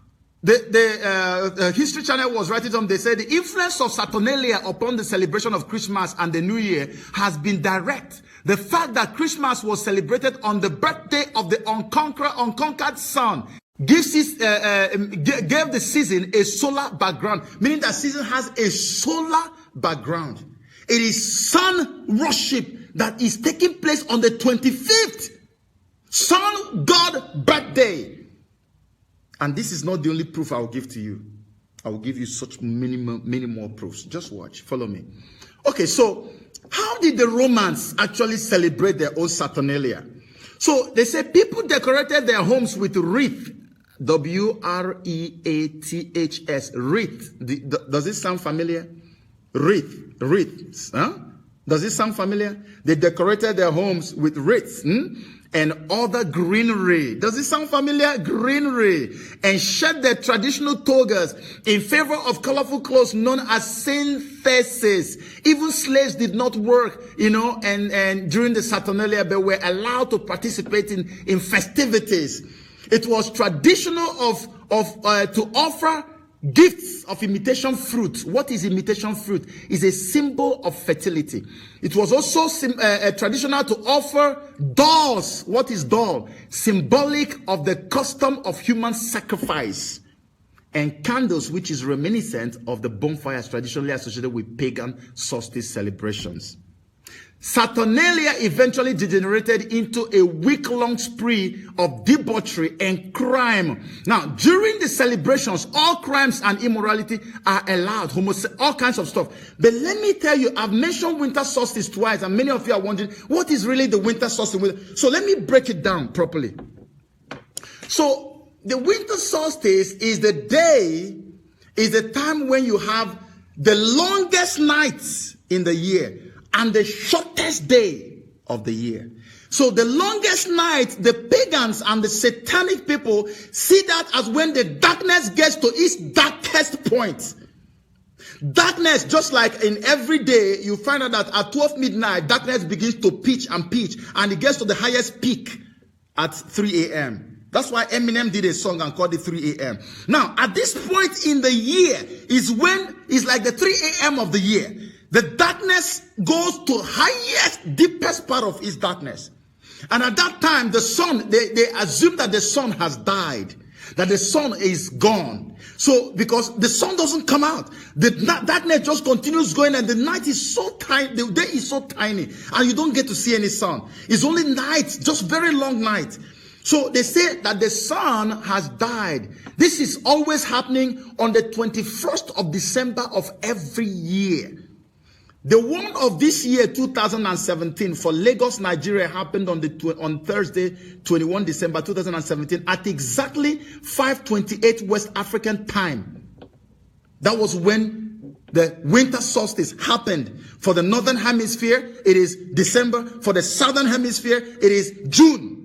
Speaker 1: the History Channel was writing on. They said the influence of Saturnalia upon the celebration of Christmas and the New Year has been direct. The fact that Christmas was celebrated on the birthday of the unconquered sun gave the season a solar background, meaning that season has a solar background. It is sun worship that is taking place on the 25th. Sun God birthday. And this is not the only proof I will give to you. I will give you such many more proofs. Just watch. Follow me. Okay, so how did the Romans actually celebrate their own Saturnalia? So they say people decorated their homes with wreath. W-R-E-A-T-H-S. Wreath. Does it sound familiar? Wreaths. Huh? Does it sound familiar? They decorated their homes with wreaths. And other greenery. Does it sound familiar? Greenery. And shed their traditional togas in favor of colorful clothes known as synthesis. Even slaves did not work, and during the Saturnalia, but were allowed to participate in festivities. It was traditional to offer gifts of imitation fruit. What is imitation fruit? Is a symbol of fertility. It was also traditional to offer dolls. What is doll? Symbolic of the custom of human sacrifice. And candles, which is reminiscent of the bonfires traditionally associated with pagan solstice celebrations. Saturnalia eventually degenerated into a week-long spree of debauchery and crime. Now, during the celebrations, all crimes and immorality are allowed, all kinds of stuff. But let me tell you, I've mentioned Winter Solstice twice, and many of you are wondering, what is really the Winter Solstice? So let me break it down properly. So, the Winter Solstice is the time when you have the longest nights in the year and the shortest day of the year. So the longest night, the pagans and the satanic people see that as when the darkness gets to its darkest point. Darkness, just like in every day, you find out that at 12 midnight, darkness begins to pitch, and it gets to the highest peak at 3 a.m. That's why Eminem did a song and called it 3 a.m. Now, at this point in the year is when it's like the 3 a.m. of the year. The darkness goes to highest, deepest part of its darkness. And at that time, the sun, they assume that the sun has died, that the sun is gone. So, because the sun doesn't come out, the darkness just continues going, and the night is so tiny, the day is so tiny, and you don't get to see any sun. It's only night, just very long night. So they say that the sun has died. This is always happening on the 21st of December of every year. The one of this year, 2017, for Lagos, Nigeria, happened on Thursday, 21 December 2017, at exactly 5:28 West African time. That was when the Winter Solstice happened. For the Northern Hemisphere, it is December. For the Southern Hemisphere, it is June.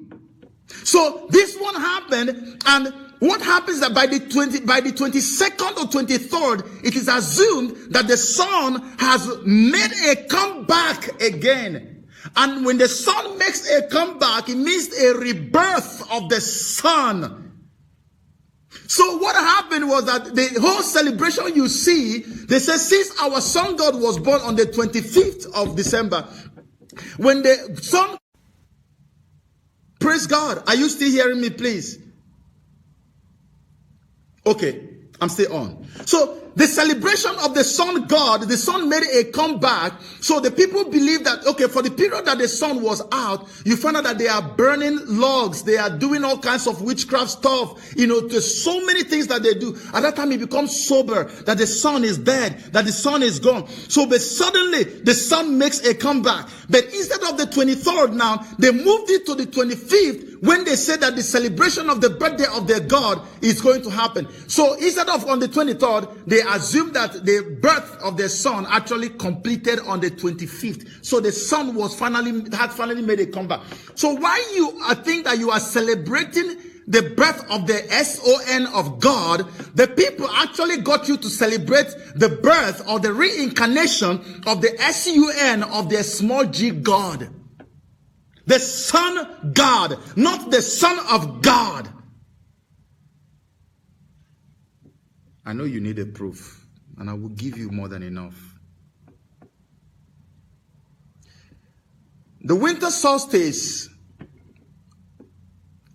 Speaker 1: So this one happened, and what happens is that by the 22nd or 23rd, it is assumed that the sun has made a comeback again. And when the sun makes a comeback, it means a rebirth of the sun. So what happened was that the whole celebration you see, they say since our sun god was born on the 25th of December, when the sun, praise God, are you still hearing me, please? Okay, I'm still on. So the celebration of the sun god, the sun made a comeback. So the people believe that, okay, for the period that the sun was out, you find out that they are burning logs. They are doing all kinds of witchcraft stuff. You know, there's so many things that they do. At that time, it becomes sober, that the sun is dead, that the sun is gone. So, but suddenly, the sun makes a comeback. But instead of the 23rd now, they moved it to the 25th, when they said that the celebration of the birthday of their God is going to happen. So instead of on the 23rd, they assumed that the birth of their son actually completed on the 25th. So the sun had finally made a comeback. So why you think that you are celebrating the birth of the SON of God, the people actually got you to celebrate the birth or the reincarnation of the SUN of their small g God. The Son God, not the Son of God. I know you need a proof, and I will give you more than enough. The winter solstice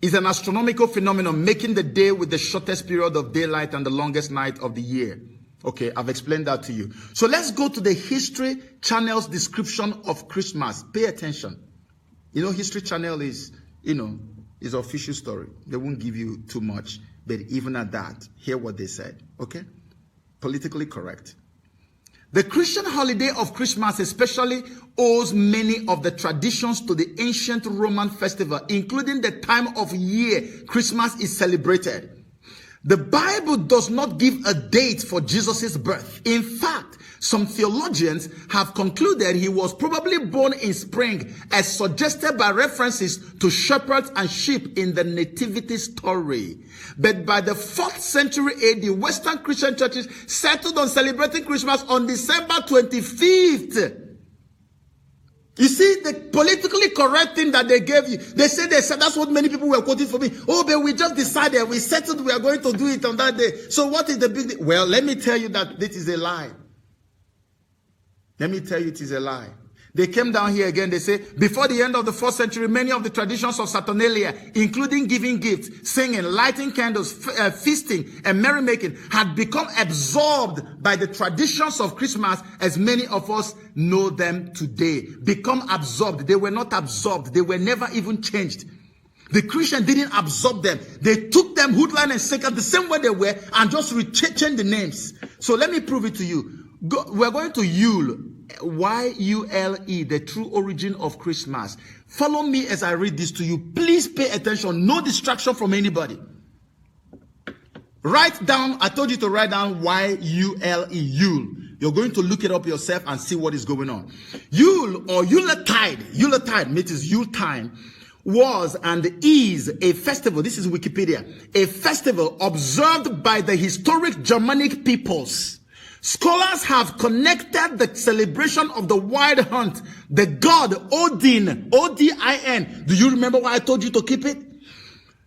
Speaker 1: is an astronomical phenomenon, making the day with the shortest period of daylight and the longest night of the year. Okay, I've explained that to you. So let's go to the History Channel's description of Christmas. Pay attention. You know, History Channel is an official story. They won't give you too much. But even at that, hear what they said. Okay? Politically correct. The Christian holiday of Christmas especially owes many of the traditions to the ancient Roman festival, including the time of year Christmas is celebrated. The Bible does not give a date for Jesus' birth. In fact, some theologians have concluded he was probably born in spring, as suggested by references to shepherds and sheep in the nativity story. But by the 4th century AD, Western Christian churches settled on celebrating Christmas on December 25th. You see, the politically correct thing that they gave you, they said, that's what many people were quoting for me. Oh, but we just decided, we settled, we are going to do it on that day. So what is the big deal? Well, let me tell you that this is a lie. Let me tell you, it is a lie. They came down here again. They say, before the end of the 4th century, many of the traditions of Saturnalia, including giving gifts, singing, lighting candles, feasting, and merrymaking, had become absorbed by the traditions of Christmas as many of us know them today. Become absorbed. They were not absorbed. They were never even changed. The Christian didn't absorb them. They took them hook, line, and sinker the same way they were and just changed the names. So let me prove it to you. We're going to Yule, Y-U-L-E, the true origin of Christmas. Follow me as I read this to you. Please pay attention. No distraction from anybody. Write down, I told you to write down Y-U-L-E, Yule. You're going to look it up yourself and see what is going on. Yule or Yuletide, means Yule time, was and is a festival. This is Wikipedia. A festival observed by the historic Germanic peoples. Scholars have connected the celebration of the wild hunt, the god Odin, O-D-I-N. Do you remember why I told you to keep it?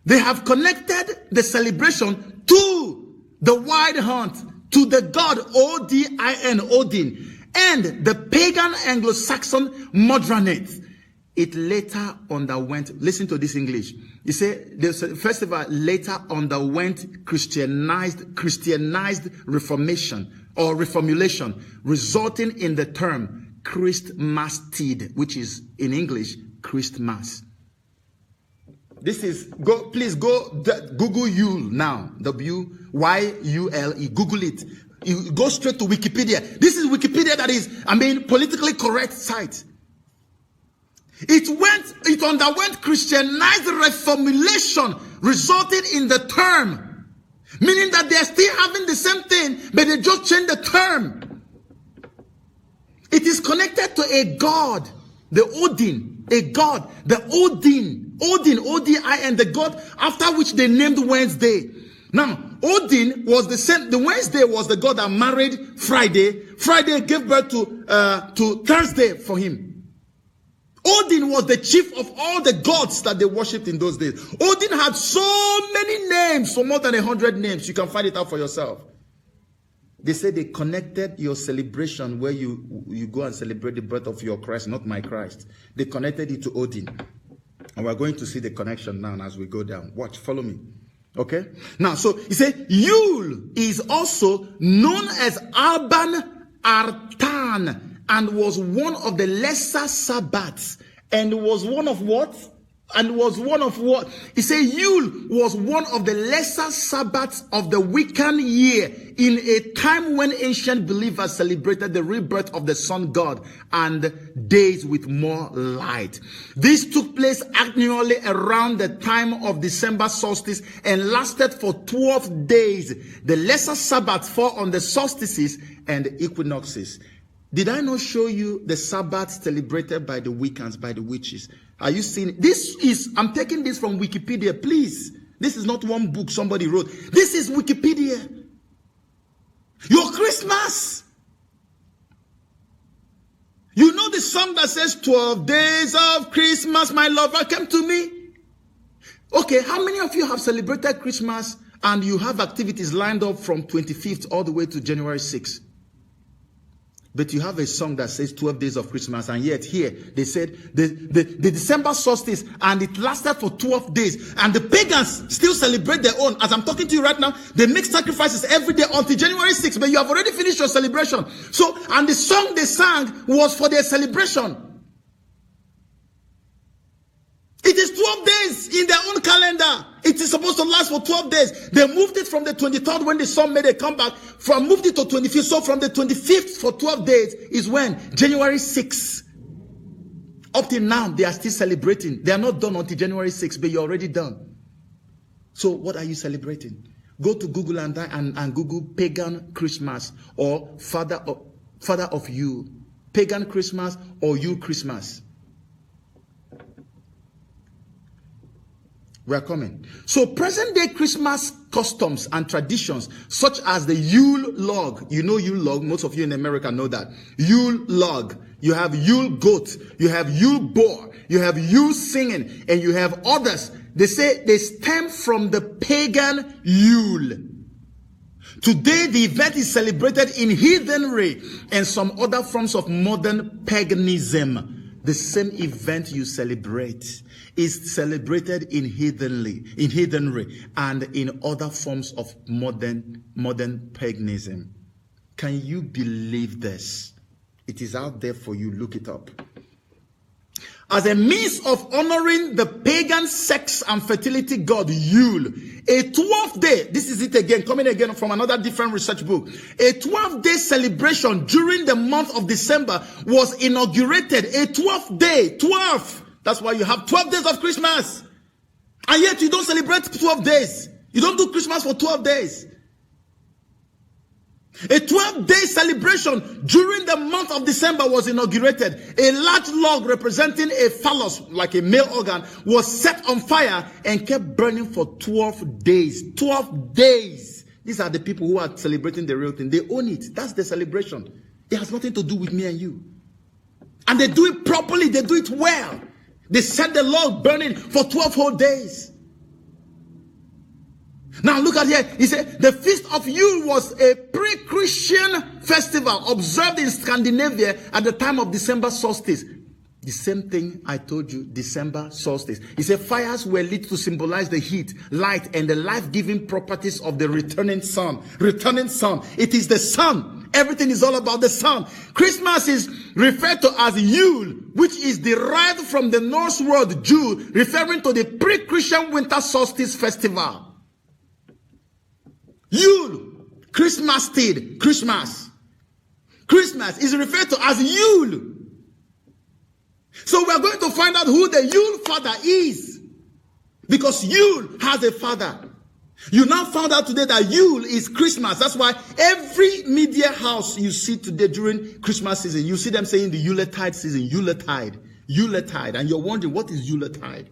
Speaker 1: They have connected the celebration to the wild hunt, to the god O-D-I-N, Odin, and the pagan Anglo-Saxon Modranate. It later underwent, listen to this English. You say the festival later underwent Christianized reformation or reformulation, resulting in the term Christmastide, which is in English Christmas. This is please go Google Yule now. W-Y-U-L-E. Google it. You go straight to Wikipedia. This is Wikipedia that is, politically correct site. It underwent Christianized reformulation, resulting in the term, meaning that they are still having the same thing, but they just changed the term. It is connected to a god, the Odin, a god, the Odin, O-D-I-N, the god after which they named Wednesday. Now, Odin was the same. The Wednesday was the god that married Friday. Friday gave birth to Thursday for him. Odin was the chief of all the gods that they worshipped in those days. Odin had so many names, for more than 100 names. You can find it out for yourself. They say they connected your celebration where you go and celebrate the birth of your Christ, not my Christ. They connected it to Odin. And we're going to see the connection now as we go down. Watch, follow me. Okay? Now, so he said, Yule is also known as Alban Artan, and was one of the lesser Sabbats, and was one of what? He said Yule was one of the lesser Sabbats of the Wiccan year, in a time when ancient believers celebrated the rebirth of the sun god and days with more light. This took place annually around the time of December solstice and lasted for 12 days. The lesser Sabbats fall on the solstices and equinoxes. Did I not show you the Sabbath celebrated by the Wiccans, by the witches? Are you seeing it? I'm taking this from Wikipedia, please. This is not one book somebody wrote. This is Wikipedia. Your Christmas. You know the song that says 12 days of Christmas, my lover came to me. Okay, how many of you have celebrated Christmas and you have activities lined up from 25th all the way to January 6th? But you have a song that says 12 days of Christmas, and yet here they said the December solstice, and it lasted for 12 days. And the pagans still celebrate their own. As I'm talking to you right now, they make sacrifices every day until January 6th, but you have already finished your celebration. So, and the song they sang was for their celebration. It is 12 days in their own calendar. It is supposed to last for 12 days. They moved it from the 23rd when the sun made a comeback, moved it to 25th. So from the 25th for 12 days is when? January 6th. Up till now, they are still celebrating. They are not done until January 6th, but you're already done. So what are you celebrating? Go to Google and Google pagan Christmas or Father of Yule. Pagan Christmas or Yule Christmas. We are coming. So present day Christmas customs and traditions, such as the Yule log. You know Yule log. Most of you in America know that. Yule log. You have Yule goat. You have Yule boar. You have Yule singing. And you have others. They say they stem from the pagan Yule. Today, the event is celebrated in heathenry and some other forms of modern paganism. The same event you celebrate is celebrated in heathenry, and in other forms of modern paganism. Can you believe this? It is out there for you. Look it up. As a means of honoring the pagan sex and fertility god Yule, a 12th day, this is it again, coming again from another different research book, a 12-day celebration during the month of December was inaugurated. A 12th day, 12. That's why you have 12 days of Christmas. And yet you don't celebrate 12 days. You don't do Christmas for 12 days. A 12-day celebration during the month of December was inaugurated. A large log representing a phallus, like a male organ, was set on fire and kept burning for 12 days. 12 days. These are the people who are celebrating the real thing. They own it. That's the celebration. It has nothing to do with me and you. And they do it properly. They do it well. They set the log burning for 12 whole days. Now look at here. He said the Feast of Yule was a pre-Christian festival observed in Scandinavia at the time of December solstice. The same thing I told you, December solstice. He said fires were lit to symbolize the heat, light, and the life-giving properties of the returning sun. Returning sun. It is the sun. Everything is all about the sun. Christmas is referred to as Yule, which is derived from the Norse word Jul, referring to the pre-Christian winter solstice festival. Yule, Christmas steed, Christmas. Christmas is referred to as Yule. So we are going to find out who the Yule father is. Because Yule has a father. You now found out today that Yule is Christmas. That's why every media house you see today during Christmas season, you see them saying the Yuletide season, Yuletide, Yuletide. And you're wondering, what is Yuletide?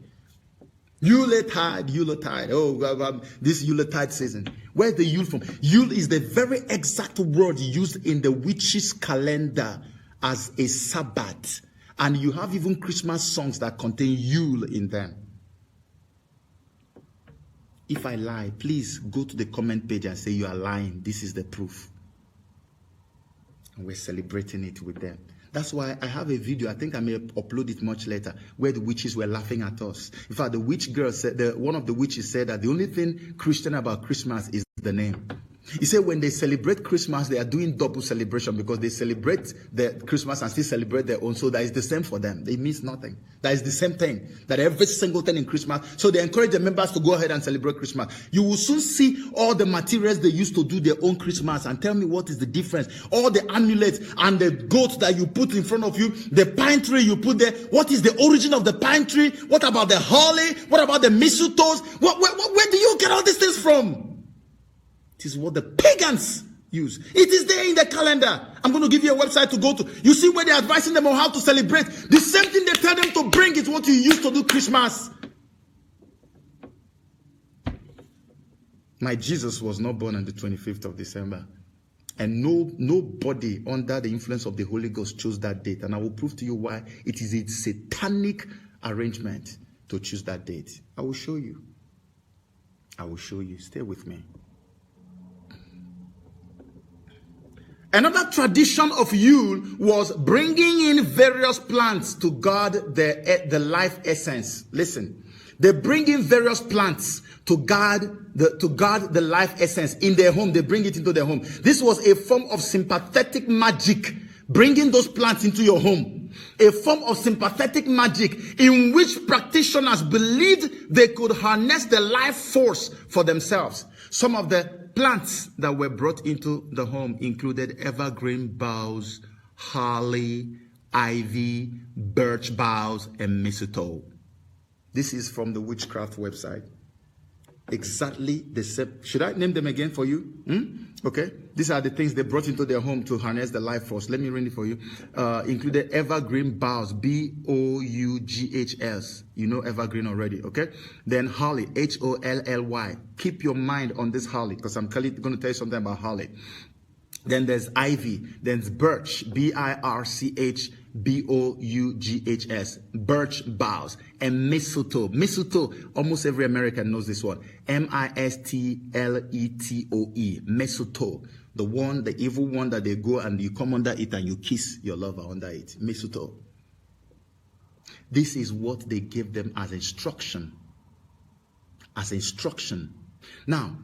Speaker 1: Yuletide. Oh, this Yuletide season. Where's the Yule from? Yule is the very exact word used in the witches' calendar as a Sabbath. And you have even Christmas songs that contain Yule in them. If I lie, please go to the comment page and say you are lying. This is the proof. And we're celebrating it with them. That's why I have a video, I think I may upload it much later, where the witches were laughing at us. In fact, the witch girl said, one of the witches said that the only thing Christian about Christmas is the name. He said when they celebrate Christmas, they are doing double celebration because they celebrate the Christmas and still celebrate their own. So that is the same for them. It means nothing. That is the same thing. That every single thing in Christmas. So they encourage the members to go ahead and celebrate Christmas. You will soon see all the materials they used to do their own Christmas. And tell me what is the difference. All the amulets and the goat that you put in front of you. The pine tree you put there. What is the origin of the pine tree? What about the holly? What about the mistletoes? Where do you get all these things from? It is what the pagans use. It is there in the calendar. I'm going to give you a website to go to. You see where they're advising them on how to celebrate. The same thing they tell them to bring is what you use to do Christmas. My Jesus was not born on the 25th of December. And nobody under the influence of the Holy Ghost chose that date. And I will prove to you why it is a satanic arrangement to choose that date. I will show you. I will show you. Stay with me. Another tradition of Yule was bringing in various plants to guard the life essence. Listen, they bring in various plants to guard the life essence in their home. They bring it into their home. This was a form of sympathetic magic, bringing those plants into your home. A form of sympathetic magic in which practitioners believed they could harness the life force for themselves. Some of the plants that were brought into the home included evergreen boughs, holly, ivy, birch boughs, and mistletoe. This is from the witchcraft website. Exactly the same. Should I name them again for you? Okay. These are the things they brought into their home to harness the life force. Let me read it for you. Included evergreen boughs, B-O-U-G-H-S. You know evergreen already, okay? Then holly, H-O-L-L-Y. Keep your mind on this holly because I'm going to tell you something about holly. Then there's ivy. Then there's birch, B-I-R-C-H-B-O-U-G-H-S. Birch boughs. And mistletoe. Mistletoe, almost every American knows this one. M-I-S-T-L-E-T-O-E. Mistletoe. The evil one that they go and you come under it and you kiss your lover under it. Mistletoe. This is what they gave them as instruction. As instruction. Now,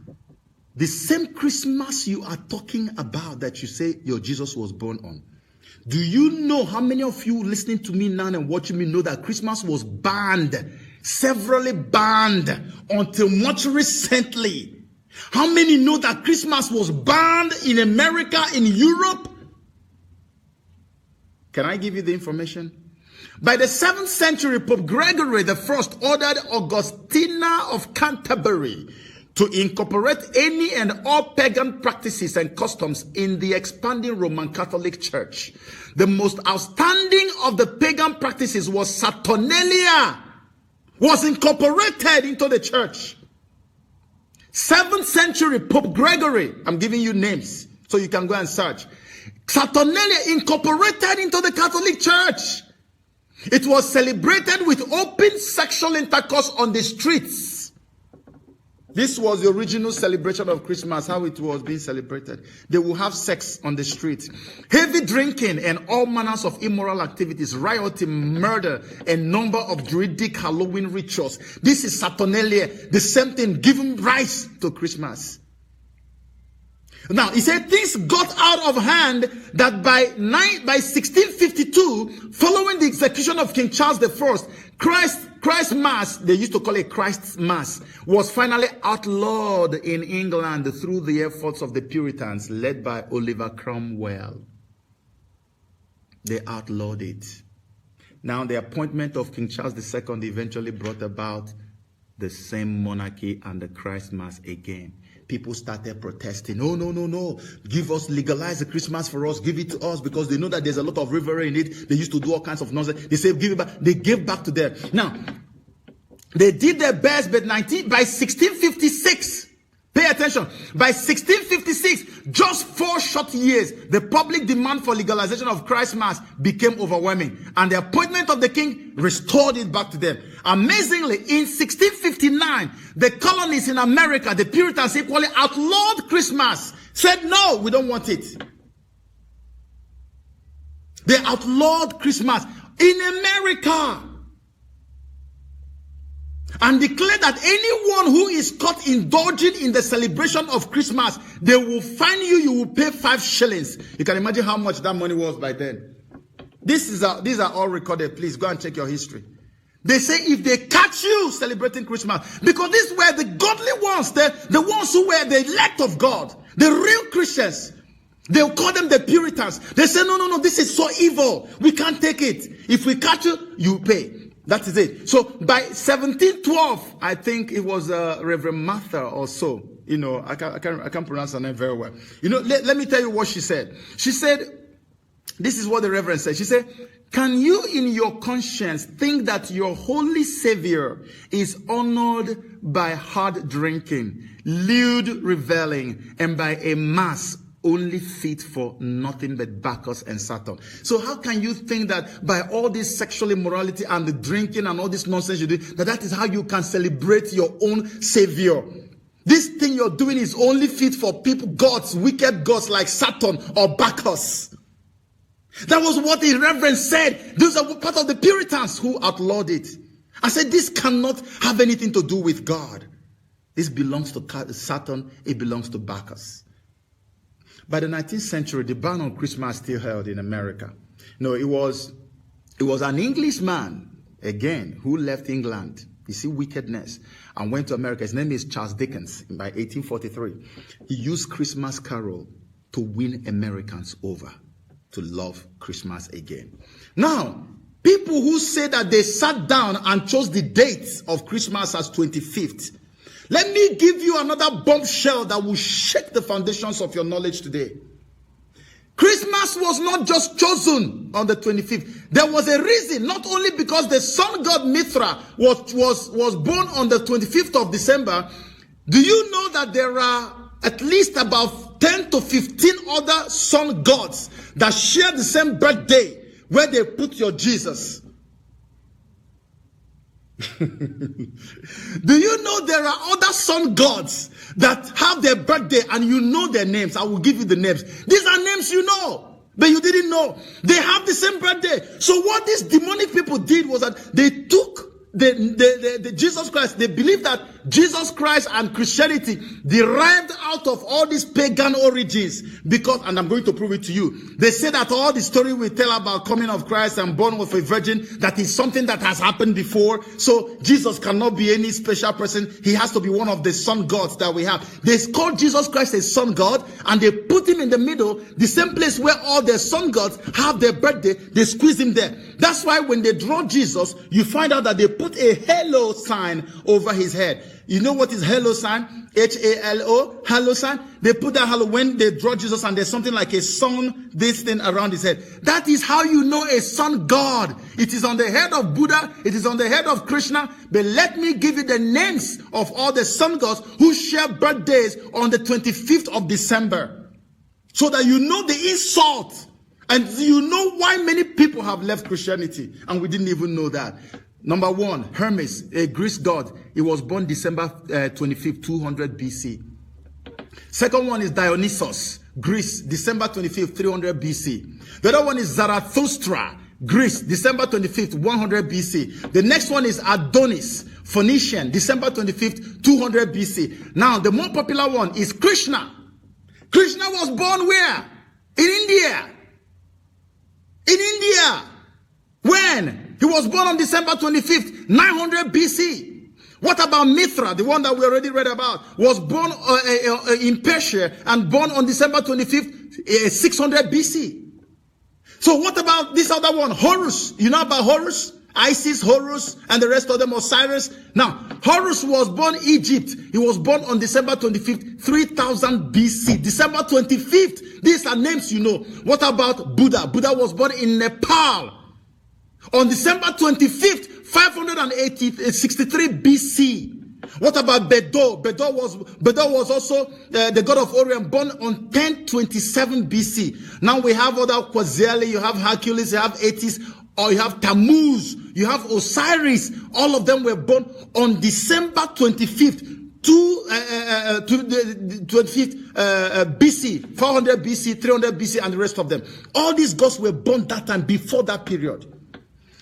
Speaker 1: the same Christmas you are talking about that you say your Jesus was born on. Do you know how many of you listening to me now and watching me know that Christmas was banned, severally banned until much recently? How many know that Christmas was banned in America, in Europe? Can I give you the information? By the 7th century, Pope Gregory I ordered Augustina of Canterbury to incorporate any and all pagan practices and customs in the expanding Roman Catholic Church. The most outstanding of the pagan practices was Saturnalia, was incorporated into the church. 7th century Pope Gregory, I'm giving you names so you can go and search. Saturnalia incorporated into the Catholic Church. It was celebrated with open sexual intercourse on the streets. This was the original celebration of Christmas, how it was being celebrated. They will have sex on the street. Heavy drinking and all manners of immoral activities, rioting, murder, and number of druidic Halloween rituals. This is Saturnalia, the same thing giving rise to Christmas. Now, he said things got out of hand that by 1652, following the execution of King Charles I, Christ Mass, they used to call it Christ's Mass, was finally outlawed in England through the efforts of the Puritans led by Oliver Cromwell. They outlawed it. Now, the appointment of King Charles II eventually brought about the same monarchy and the Christ Mass again. People started protesting. No. Legalize the Christmas for us. Give it to us, because they know that there's a lot of revelry in it. They used to do all kinds of nonsense. They say, give it back. They gave back to them. Now, they did their best, but by 1656, pay attention, by 1656, just 4 short years, the public demand for legalization of Christ Mass became overwhelming, and the appointment of the king restored it back to them. Amazingly, in 1659, the colonies in America, the Puritans equally outlawed Christmas, said, no, we don't want it. They outlawed Christmas in America and declared that anyone who is caught indulging in the celebration of Christmas, they will fine you, you will pay 5 shillings. You can imagine how much that money was by then. These are all recorded. Please go and check your history. They say if they catch you celebrating Christmas, because these were the godly ones, the ones who were the elect of God, the real Christians. They'll call them the Puritans. They say, no, this is so evil. We can't take it. If we catch you, you pay. That is it. So by 1712, I think it was Reverend Martha or so. You know, I can't pronounce her name very well. You know, let me tell you what she said. She said, this is what the Reverend said. She said, can you in your conscience think that your holy Savior is honored by hard drinking, lewd reveling, and by a mass only fit for nothing but Bacchus and Saturn? So how can you think that by all this sexual immorality and the drinking and all this nonsense you do, that is how you can celebrate your own Savior? This thing you're doing is only fit for people, gods, wicked gods like Saturn or Bacchus. That was what the Reverend said. Those are part of the Puritans who outlawed it. I said, this cannot have anything to do with God. This belongs to Saturn. It belongs to Bacchus. By the 19th century, the ban on Christmas still held in America. No, it was an Englishman, again, who left England. You see wickedness, and went to America. His name is Charles Dickens. By 1843, he used Christmas carol to win Americans over to love Christmas again. Now, people who say that they sat down and chose the date of Christmas as 25th, let me give you another bombshell that will shake the foundations of your knowledge today. Christmas was not just chosen on the 25th. There was a reason, not only because the sun god Mithra was born on the 25th of December. Do you know that there are at least about 10 to 15 other sun gods that share the same birthday where they put your Jesus? Do you know there are other sun gods that have their birthday and you know their names? I will give you the names. These are names you know, but you didn't know. They have the same birthday. So what these demonic people did was that they took the Jesus Christ. They believed that Jesus Christ and Christianity derived out of all these pagan origins, because, and I'm going to prove it to you, they say that all the story we tell about coming of Christ and born of a virgin, that is something that has happened before. So Jesus cannot be any special person. He has to be one of the sun gods that we have. They call Jesus Christ a sun god, and they put him in the middle, the same place where all the sun gods have their birthday. They squeeze him there. That's why when they draw Jesus, you find out that they put a halo sign over his head. You know what is halo sign? H-A-L-O, halo sign. They put that halo when they draw Jesus and there's something like a sun, this thing around his head. That is how you know a sun god. It is on the head of Buddha. It is on the head of Krishna. But let me give you the names of all the sun gods who share birthdays on the 25th of December. So that you know the insult. And you know why many people have left Christianity. And we didn't even know that. Number one, Hermes, a Greek god. He was born December 25th, 200 BC. Second one is Dionysus, Greece, December 25th, 300 BC. The other one is Zarathustra, Greece, December 25th, 100 BC. The next one is Adonis, Phoenician, December 25th, 200 BC. Now, the more popular one is Krishna. Krishna was born where? In India. In India. When? He was born on December 25th, 900 BC. What about Mithra, the one that we already read about? Was born in Persia and born on December 25th, 600 BC. So what about this other one? Horus. You know about Horus? Isis, Horus, and the rest of them, Osiris. Now, Horus was born in Egypt. He was born on December 25th, 3000 BC. December 25th. These are names you know. What about Buddha? Buddha was born in Nepal on December 25th, 563 BC. What about Bedo? Bedo was also the god of Orion, born on 1027 BC. Now we have other Quetzalcoatl, you have Hercules, you have Atis, or you have Tammuz, you have Osiris. All of them were born on December 25th. 25th BC, 400 BC, 300 BC, and the rest of them. All these gods were born that time, before that period.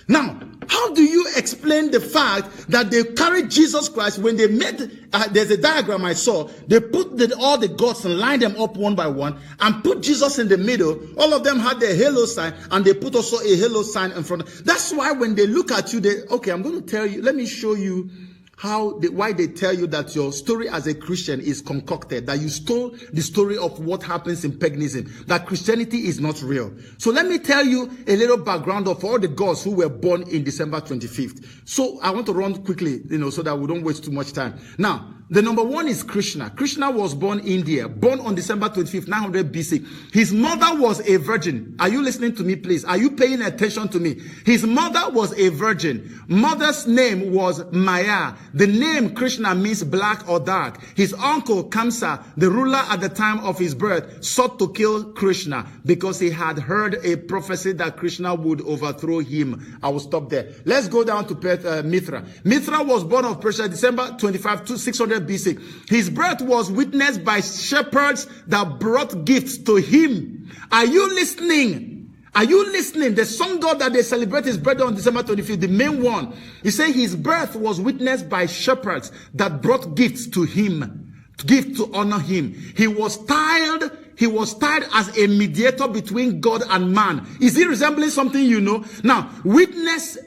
Speaker 1: Now, how do you explain the fact that they carried Jesus Christ when they made, there's a diagram I saw, they put all the gods and lined them up one by one and put Jesus in the middle. All of them had their halo sign and they put also a halo sign in front. That's why when they look at you, okay, I'm going to tell you, let me show you why they tell you that your story as a Christian is concocted, that you stole the story of what happens in paganism, that Christianity is not real. So let me tell you a little background of all the gods who were born in December 25th. So I want to run quickly, so that we don't waste too much time. Now, the number one is Krishna. Krishna was born in India, born on December 25th, 900 BC. His mother was a virgin. Are you listening to me, please? Are you paying attention to me? His mother was a virgin. Mother's name was Maya. The name Krishna means black or dark. His uncle Kamsa, the ruler at the time of his birth, sought to kill Krishna because he had heard a prophecy that Krishna would overthrow him. I will stop there. Let's go down to Mithra. Mithra was born of Persia, December 25 to 600 BC. His birth was witnessed by shepherds that brought gifts to him. Are you listening? Are you listening? The sun god that they celebrate his birthday on December 25th, the main one. He said his birth was witnessed by shepherds that brought gifts to him, gifts to honor him. He was styled as a mediator between God and man. Is he resembling something you know? Now, witness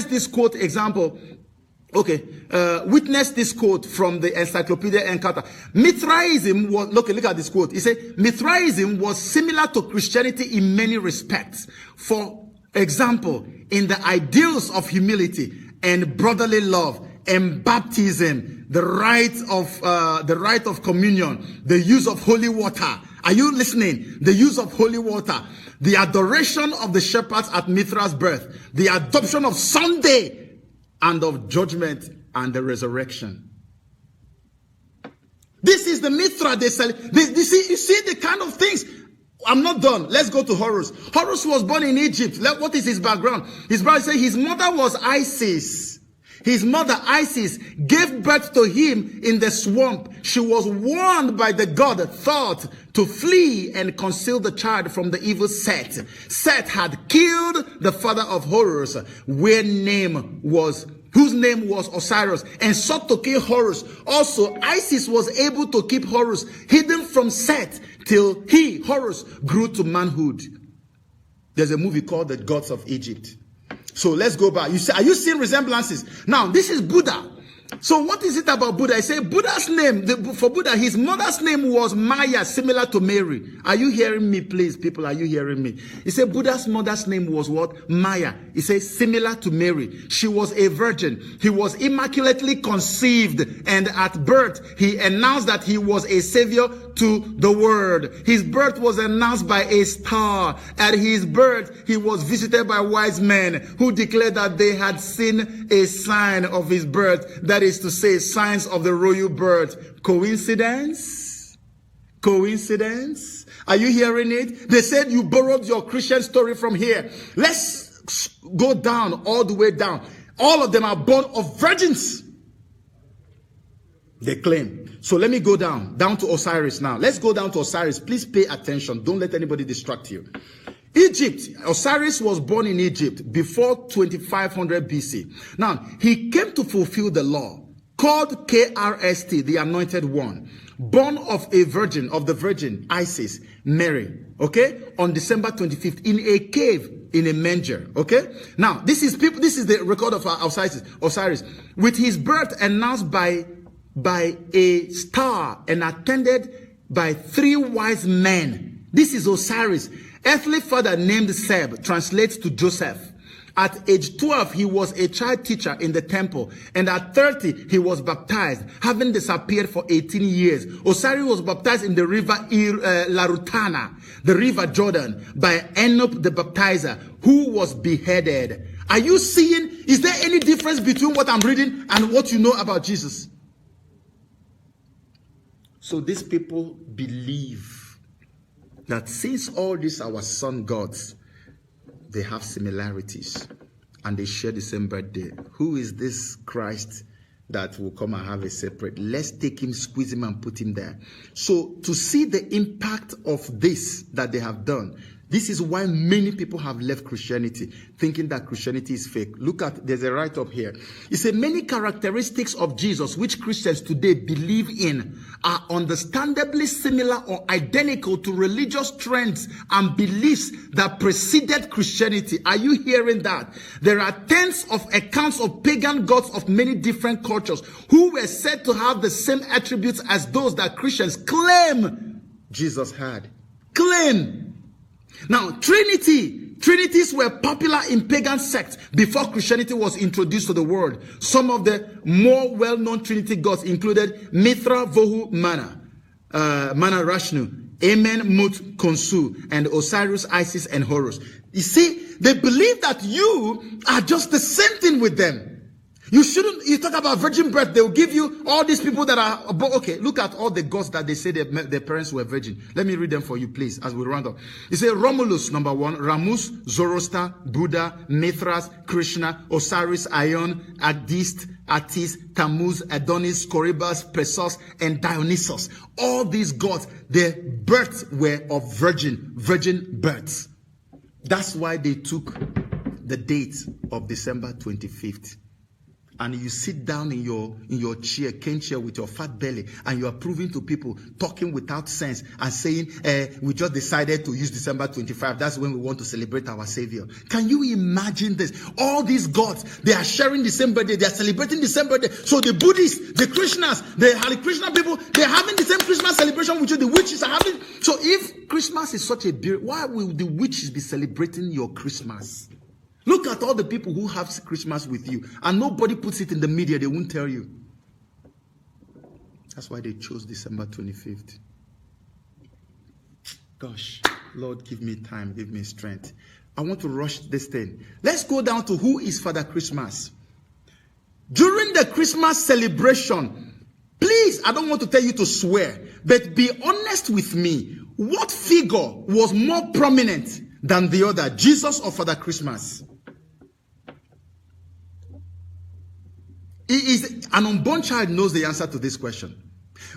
Speaker 1: this quote example. Okay, witness this quote from the Encyclopedia Encarta. Mithraism was, look at this quote. He said, Mithraism was similar to Christianity in many respects. For example, in the ideals of humility and brotherly love and baptism, the rite of communion, the use of holy water. Are you listening? The use of holy water, the adoration of the shepherds at Mithra's birth, the adoption of Sunday, and of judgment and the resurrection. This is the Mithra they sell. You see the kind of things. I'm not done. Let's go to Horus. Horus was born in Egypt. What is his background? His brother said his mother was Isis. His mother, Isis, gave birth to him in the swamp. She was warned by the god Thoth to flee and conceal the child from the evil Set. Set had killed the father of Horus, whose name was Osiris, and sought to kill Horus. Also, Isis was able to keep Horus hidden from Set till he, Horus, grew to manhood. There's a movie called The Gods of Egypt. So let's go back. Are you seeing resemblances? Now, this is Buddha. So what is it about Buddha? I say Buddha's name, for Buddha, his mother's name was Maya, similar to Mary. Are you hearing me, please, people? Are you hearing me? He said Buddha's mother's name was what? Maya. He says similar to Mary. She was a virgin. He was immaculately conceived, and at birth, he announced that he was a savior to the world. His birth was announced by a star. At his birth, he was visited by wise men who declared that they had seen a sign of his birth. That is to say, signs of the royal birth. Coincidence? Coincidence? Are you hearing it? They said you borrowed your Christian story from here. Let's go down, all the way down. All of them are born of virgins, they claim. So let me go down to Osiris now. Let's go down to Osiris. Please pay attention. Don't let anybody distract you. Egypt. Osiris was born in Egypt before 2500 BC. Now, he came to fulfill the law, called KRST, the anointed one, born of a virgin, of the virgin Isis, Mary, okay, on December 25th, in a cave, in a manger, okay? Now, this is the record of Osiris, with his birth announced by a star and attended by 3 wise men. This is Osiris. Earthly father named Seb translates to Joseph. At age 12, he was a child teacher in the temple. And at 30, he was baptized, having disappeared for 18 years. Osiris was baptized in the river Larutana, the river Jordan, by Enoch the baptizer, who was beheaded. Are you seeing? Is there any difference between what I'm reading and what you know about Jesus? So these people believe that since all these our sun gods, they have similarities and they share the same birthday. Who is this Christ that will come and have a separate? Let's take him, squeeze him and put him there. So to see the impact of this that they have done, this is why many people have left Christianity, thinking that Christianity is fake. Look at, there's a write-up here. It says many characteristics of Jesus which Christians today believe in are understandably similar or identical to religious trends and beliefs that preceded Christianity. Are you hearing that? There are tens of accounts of pagan gods of many different cultures who were said to have the same attributes as those that Christians claim Jesus had. Claim. Now, Trinities were popular in pagan sects before Christianity was introduced to the world. Some of the more well-known Trinity gods included Mithra, Vohu, Mana, Rashnu, Amen, Mut, Konsu, and Osiris, Isis, and Horus. You see, they believe that you are just the same thing with them. You shouldn't, you talk about virgin birth, they'll give you all these people that are, okay, look at all the gods that they say their parents were virgin. Let me read them for you, please, as we round up. You say Romulus, number 1, Ramus, Zoroaster, Buddha, Mithras, Krishna, Osiris, Ion, Attis, Tammuz, Adonis, Corybus, Perseus, and Dionysus. All these gods, their births were of virgin births. That's why they took the date of December 25th. And you sit down in your chair, cane chair with your fat belly, and you are proving to people, talking without sense, and saying, we just decided to use December 25. That's when we want to celebrate our Savior. Can you imagine this? All these gods, they are sharing the same birthday. They are celebrating the same birthday. So the Buddhists, the Krishnas, the Hare Krishna people, they are having the same Christmas celebration with you. The witches are having. So if Christmas is such a beauty, why will the witches be celebrating your Christmas? Look at all the people who have Christmas with you, and nobody puts it in the media. They won't tell you. That's why they chose December 25th. Gosh, Lord, give me time, give me strength. I want to rush this thing. Let's go down to who is Father Christmas. During the Christmas celebration, please, I don't want to tell you to swear, but be honest with me. What figure was more prominent than the other, Jesus or Father Christmas? An unborn child knows the answer to this question.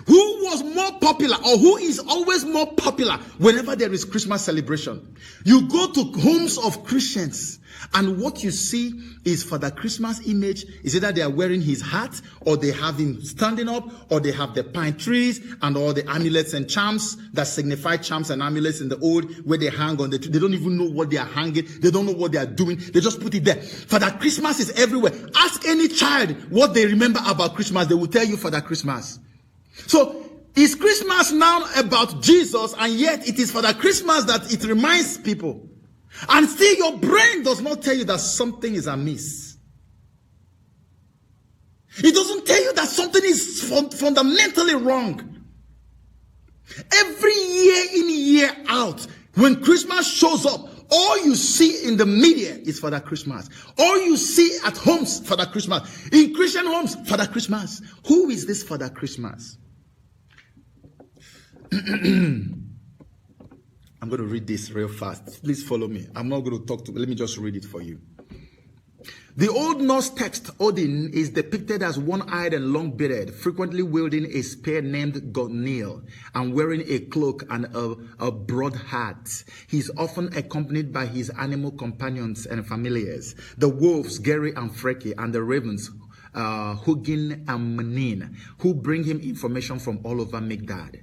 Speaker 1: Who was more popular, or who is always more popular whenever there is Christmas celebration? You go to homes of Christians, and what you see is Father Christmas image. Is either they are wearing his hat, or they have him standing up, or they have the pine trees and all the amulets and charms that signify charms and amulets in the old, where they hang on the tree. They don't even know what they are hanging. They don't know what they are doing. They just put it there. Father Christmas is everywhere. Ask any child what they remember about Christmas. They will tell you Father Christmas. So, is Christmas now about Jesus, and yet it is for the Christmas that it reminds people? And still your brain does not tell you that something is amiss. It doesn't tell you that something is fundamentally wrong. Every year in, year out, when Christmas shows up, all you see in the media is Father Christmas. All you see at homes, Father Christmas. In Christian homes, Father Christmas. Who is this Father Christmas? I'm going to read this real fast. Please follow me. I'm not going to talk to you. Let me just read it for you. The Old Norse text, Odin, is depicted as one-eyed and long-bearded, frequently wielding a spear named Gungnir and wearing a cloak and a broad hat. He is often accompanied by his animal companions and familiars, the wolves, Geri and Freki, and the ravens, Hugin and Munin, who bring him information from all over Midgard,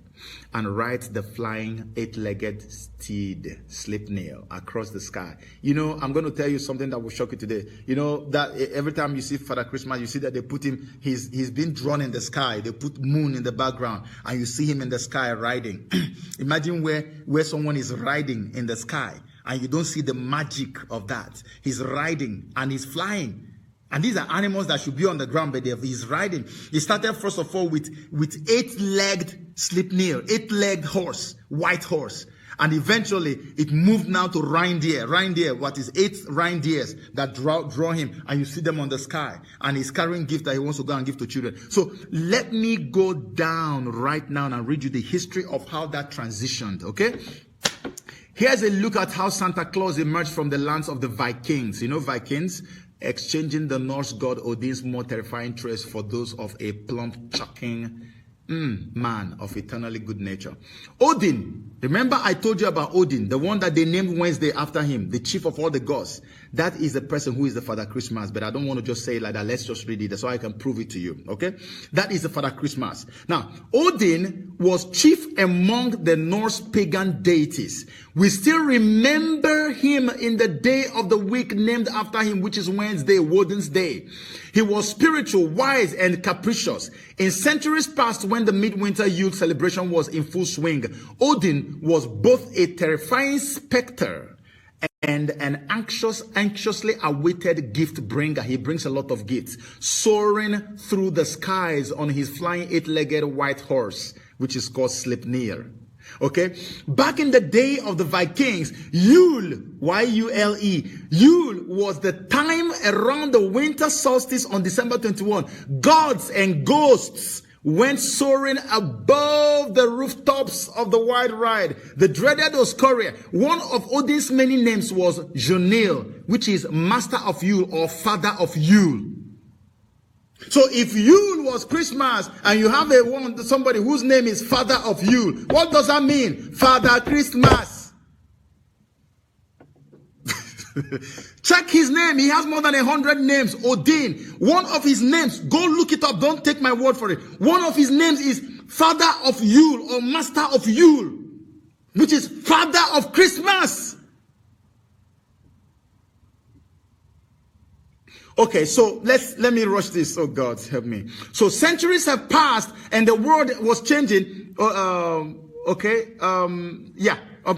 Speaker 1: and rides the flying eight-legged steed Sleipnir across the sky. You know, I'm going to tell you something that will shock you today. You know that every time you see Father Christmas, you see that they put him, he's been drawn in the sky. They put moon in the background, and you see him in the sky riding. Imagine where someone is riding in the sky, and you don't see the magic of that. He's riding, and he's flying. And these are animals that should be on the ground, but he's riding. He started first of all with eight-legged Sleipnir, eight-legged horse, white horse. And eventually it moved now to reindeer. Reindeer, what is 8 reindeers that draw him, and you see them on the sky. And he's carrying gifts that he wants to go and give to children. So let me go down right now and read you the history of how that transitioned, okay? Here's a look at how Santa Claus emerged from the lands of the Vikings. You know Vikings? Exchanging the Norse god Odin's more terrifying traits for those of a plump, chucking man of eternally good nature. Odin, remember I told you about Odin, the one that they named Wednesday after him, the chief of all the gods. That is the person who is the Father Christmas, but I don't want to just say it like that. Let's just read it so I can prove it to you, okay? That is the Father Christmas. Now, Odin was chief among the Norse pagan deities. We still remember him in the day of the week named after him, which is Wednesday, Woden's Day. He was spiritual, wise, and capricious. In centuries past, when the midwinter Yule celebration was in full swing, Odin was both a terrifying specter and an anxiously awaited gift bringer. He brings a lot of gifts, soaring through the skies on his flying 8-legged white horse, which is called Sleipnir. Okay, back in the day of the Vikings, Yule, Y-U-L-E, Yule was the time around the winter solstice on December 21. Gods and ghosts went soaring above the rooftops of the wide ride. The dreaded Oscoria, one of Odin's many names, was Jonil, which is master of Yule or father of Yule. So if Yule was Christmas and you have somebody whose name is Father of Yule, what does that mean? Father Christmas. Check his name. He has more than 100 names. Odin. One of his names, go look it up. Don't take my word for it. One of his names is Father of Yule or Master of Yule, which is Father of Christmas. Okay, so let me rush this. Oh God, help me. So centuries have passed and the world was changing.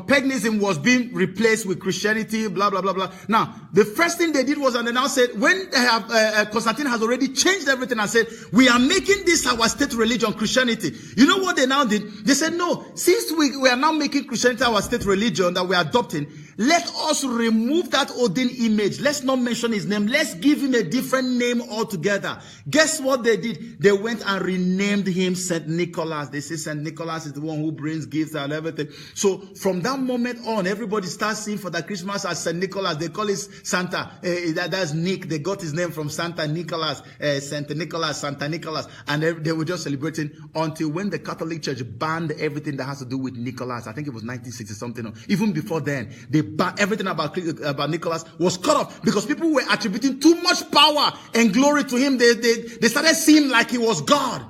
Speaker 1: Paganism was being replaced with Christianity, blah, blah, blah, blah. Now, the first thing they did was, and they now said, when they have, Constantine has already changed everything and said, we are making this our state religion, Christianity. You know what they now did? They said, no, since we are now making Christianity our state religion that we are adopting, let us remove that Odin image. Let's not mention his name. Let's give him a different name altogether. Guess what they did? They went and renamed him St. Nicholas. They say St. Nicholas is the one who brings gifts and everything. So from that moment on, everybody starts seeing for the Christmas as St. Nicholas. They call it Santa. That's Nick. They got his name from Santa Nicholas, Santa Nicholas, Santa Nicholas. And they were just celebrating until when the Catholic Church banned everything that has to do with Nicholas. I think it was 1960 something. Even before then, they banned everything about Nicholas was cut off because people were attributing too much power and glory to him. They started seeing like he was God.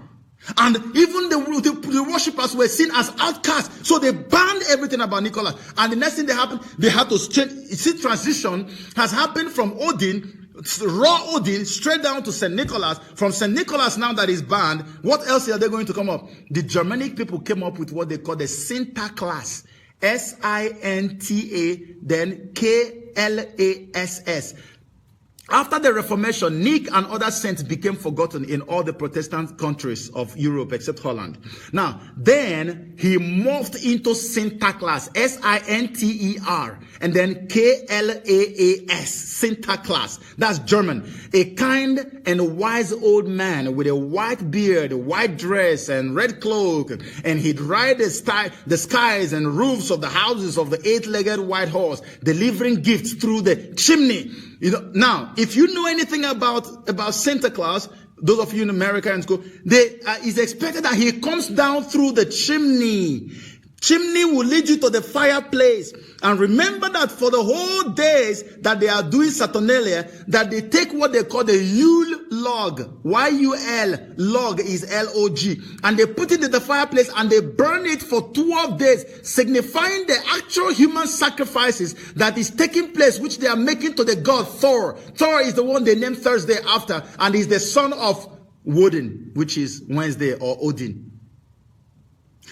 Speaker 1: And even the worshippers were seen as outcasts. So they banned everything about Nicholas. And the next thing that happened, they had to change. See, transition has happened from Odin, raw Odin, straight down to St. Nicholas. From St. Nicholas now that is banned, what else are they going to come up? The Germanic people came up with what they call the Sinterklaas. S-I-N-T-A, then K-L-A-S-S. After the Reformation, Nick and other saints became forgotten in all the Protestant countries of Europe except Holland. Now, then he morphed into Sinterklaas, S-I-N-T-E-R, and then K-L-A-A-S, Sinterklaas. That's German. A kind and wise old man with a white beard, white dress, and red cloak, and he'd ride the skies and roofs of the houses of the eight-legged white horse, delivering gifts through the chimney. You know, now, if you know anything about Santa Claus, those of you in America and school, it's expected that he comes down through the chimney. Chimney will lead you to the fireplace. And remember that for the whole days that they are doing Saturnalia, that they take what they call the Yule log. Y-U-L, log is L-O-G. And they put it in the fireplace and they burn it for 12 days, signifying the actual human sacrifices that is taking place, which they are making to the god Thor. Thor is the one they named Thursday after, and is the son of Woden, which is Wednesday or Odin.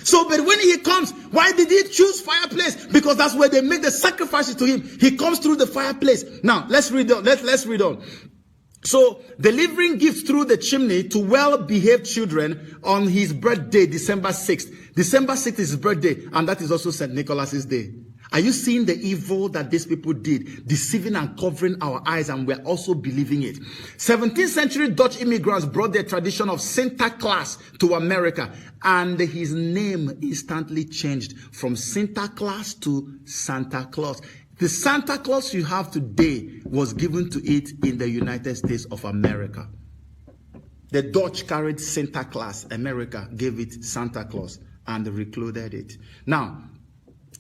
Speaker 1: So, but when he comes, why did he choose fireplace? Because that's where they make the sacrifices to him. He comes through the fireplace. Now, let's read on. Let's read on. So, delivering gifts through the chimney to well-behaved children on his birthday, December 6th. December 6th is his birthday, and that is also St. Nicholas's day. Are you seeing the evil that these people did, deceiving and covering our eyes, and we're also believing it? 17th century Dutch immigrants brought their tradition of Sinterklaas to America, and his name instantly changed from Sinterklaas to Santa Claus. The Santa Claus you have today was given to it in the United States of America. The Dutch carried Sinterklaas. America gave it Santa Claus and recluded it. Now,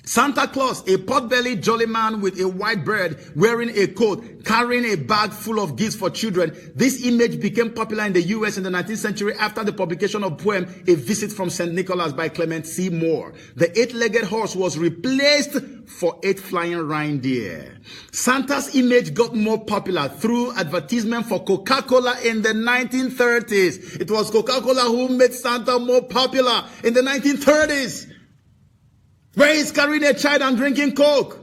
Speaker 1: Santa Claus, a pot-bellied jolly man with a white beard, wearing a coat, carrying a bag full of gifts for children. This image became popular in the U.S. in the 19th century after the publication of poem A Visit from St. Nicholas by Clement C. Moore. The eight-legged horse was replaced for 8 flying reindeer. Santa's image got more popular through advertisement for Coca-Cola in the 1930s. It was Coca-Cola who made Santa more popular in the 1930s. Where he's carrying a child and drinking Coke.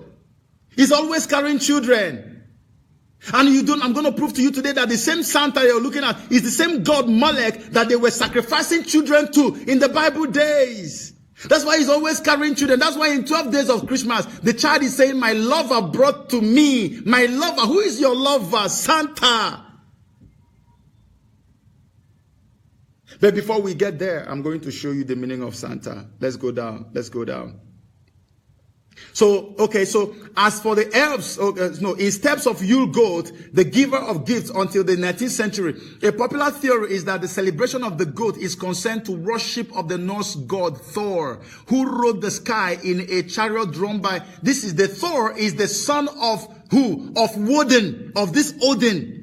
Speaker 1: He's always carrying children. And I'm going to prove to you today that the same Santa you're looking at is the same God Molech that they were sacrificing children to in the Bible days. That's why he's always carrying children. That's why in 12 days of Christmas, the child is saying, my lover brought to me. My lover. Who is your lover? Santa. But before we get there, I'm going to show you the meaning of Santa. Let's go down. Let's go down. So as for the elves, in steps of Yule goat, the giver of gifts until the 19th century, a popular theory is that the celebration of the goat is concerned to worship of the Norse god Thor, who rode the sky in a chariot drawn by, Thor is the son of who? Of Woden, of this Odin.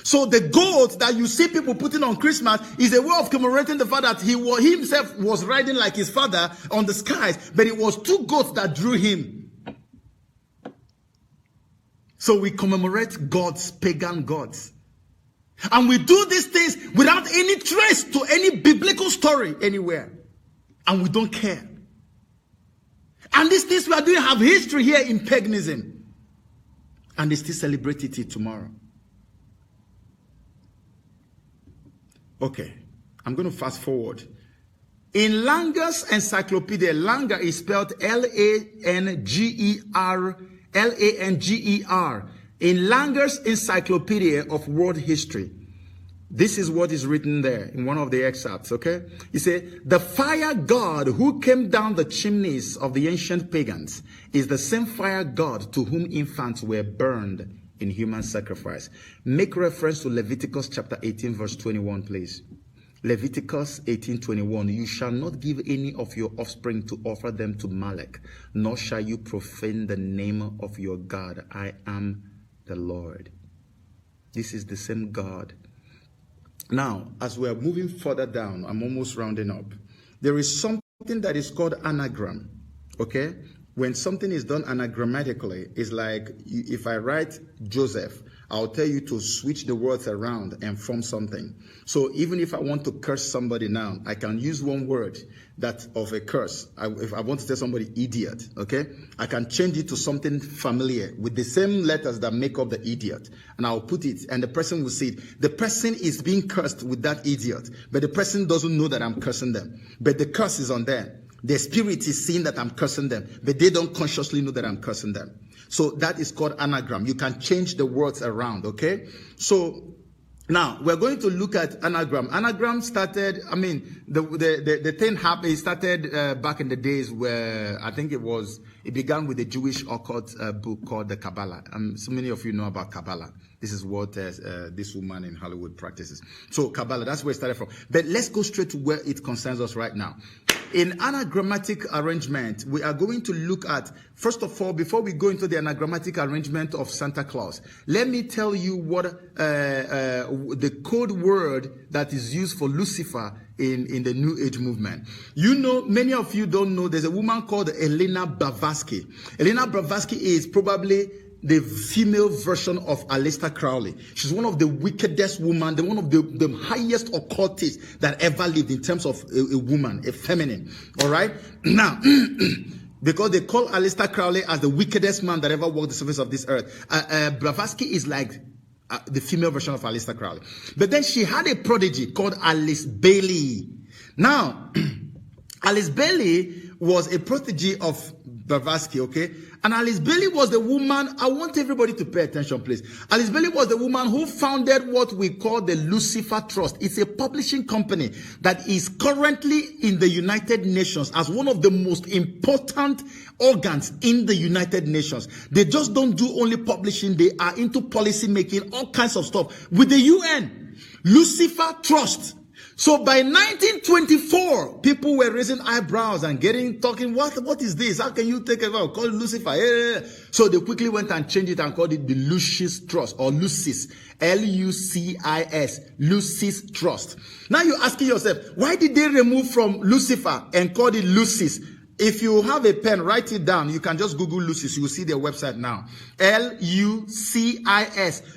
Speaker 1: So the goat that you see people putting on Christmas is a way of commemorating the fact that he himself was riding like his father on the skies, but it was 2 goats that drew him. So we commemorate gods, pagan gods. And we do these things without any trace to any biblical story anywhere. And we don't care. And these things we are doing have history here in paganism. And they still celebrate it tomorrow. Okay, I'm going to fast forward. In Langer's encyclopedia, Langer is spelled L-A-N-G-E-R Langer, in Langer's Encyclopedia of World History. This is what is written there in one of the excerpts, okay? He said, the fire god who came down the chimneys of the ancient pagans is the same fire god to whom infants were burned in human sacrifice. Make reference to Leviticus chapter 18, verse 21, please. Leviticus 18:21, you shall not give any of your offspring to offer them to Molech, nor shall you profane the name of your God. I am the Lord. This is the same God. Now, as we are moving further down, I'm almost rounding up. There is something that is called anagram, okay? When something is done anagrammatically, it's like if I write Joseph, I'll tell you to switch the words around and form something. So even if I want to curse somebody now, I can use one word that of a curse. If I want to tell somebody idiot, okay, I can change it to something familiar with the same letters that make up the idiot. And I'll put it, and the person will see it. The person is being cursed with that idiot, but the person doesn't know that I'm cursing them. But the curse is on them. The spirit is seeing that I'm cursing them, but they don't consciously know that I'm cursing them. So that is called anagram. You can change the words around, okay? So now we're going to look at anagram. Anagram started, the thing happened, it started back in the days where I think it began with a Jewish occult book called the Kabbalah. So many of you know about Kabbalah. This is what this woman in Hollywood practices. So Kabbalah, that's where it started from. But let's go straight to where it concerns us right now. In anagrammatic arrangement, we are going to look at, first of all, before we go into the anagrammatic arrangement of Santa Claus, let me tell you what the code word that is used for Lucifer in the New Age movement. You know, many of you don't know, there's a woman called Elena Blavatsky. Elena Blavatsky is probably the female version of Aleister Crowley. She's one of the wickedest women, one of the highest occultists that ever lived in terms of a woman, a feminine. All right? Now, because they call Aleister Crowley as the wickedest man that ever walked the surface of this earth, Blavatsky is like the female version of Aleister Crowley. But then she had a prodigy called Alice Bailey. Now, Alice Bailey was a protege of Blavatsky, okay? And Alice Bailey was the woman, I want everybody to pay attention, please. Alice Bailey was the woman who founded what we call the Lucifer Trust. It's a publishing company that is currently in the United Nations as one of the most important organs in the United Nations. They just don't do only publishing, they are into policy making, all kinds of stuff. With the UN, Lucifer Trust. So by 1924, people were raising eyebrows and talking, what is this? How can you take it out? Call it Lucifer. Yeah. So they quickly went and changed it and called it the Lucis Trust, or Lucis, Lucis, Lucis Trust. Now you're asking yourself, why did they remove from Lucifer and call it Lucis? If you have a pen, write it down. You can just Google Lucis. You will see their website now. Lucis,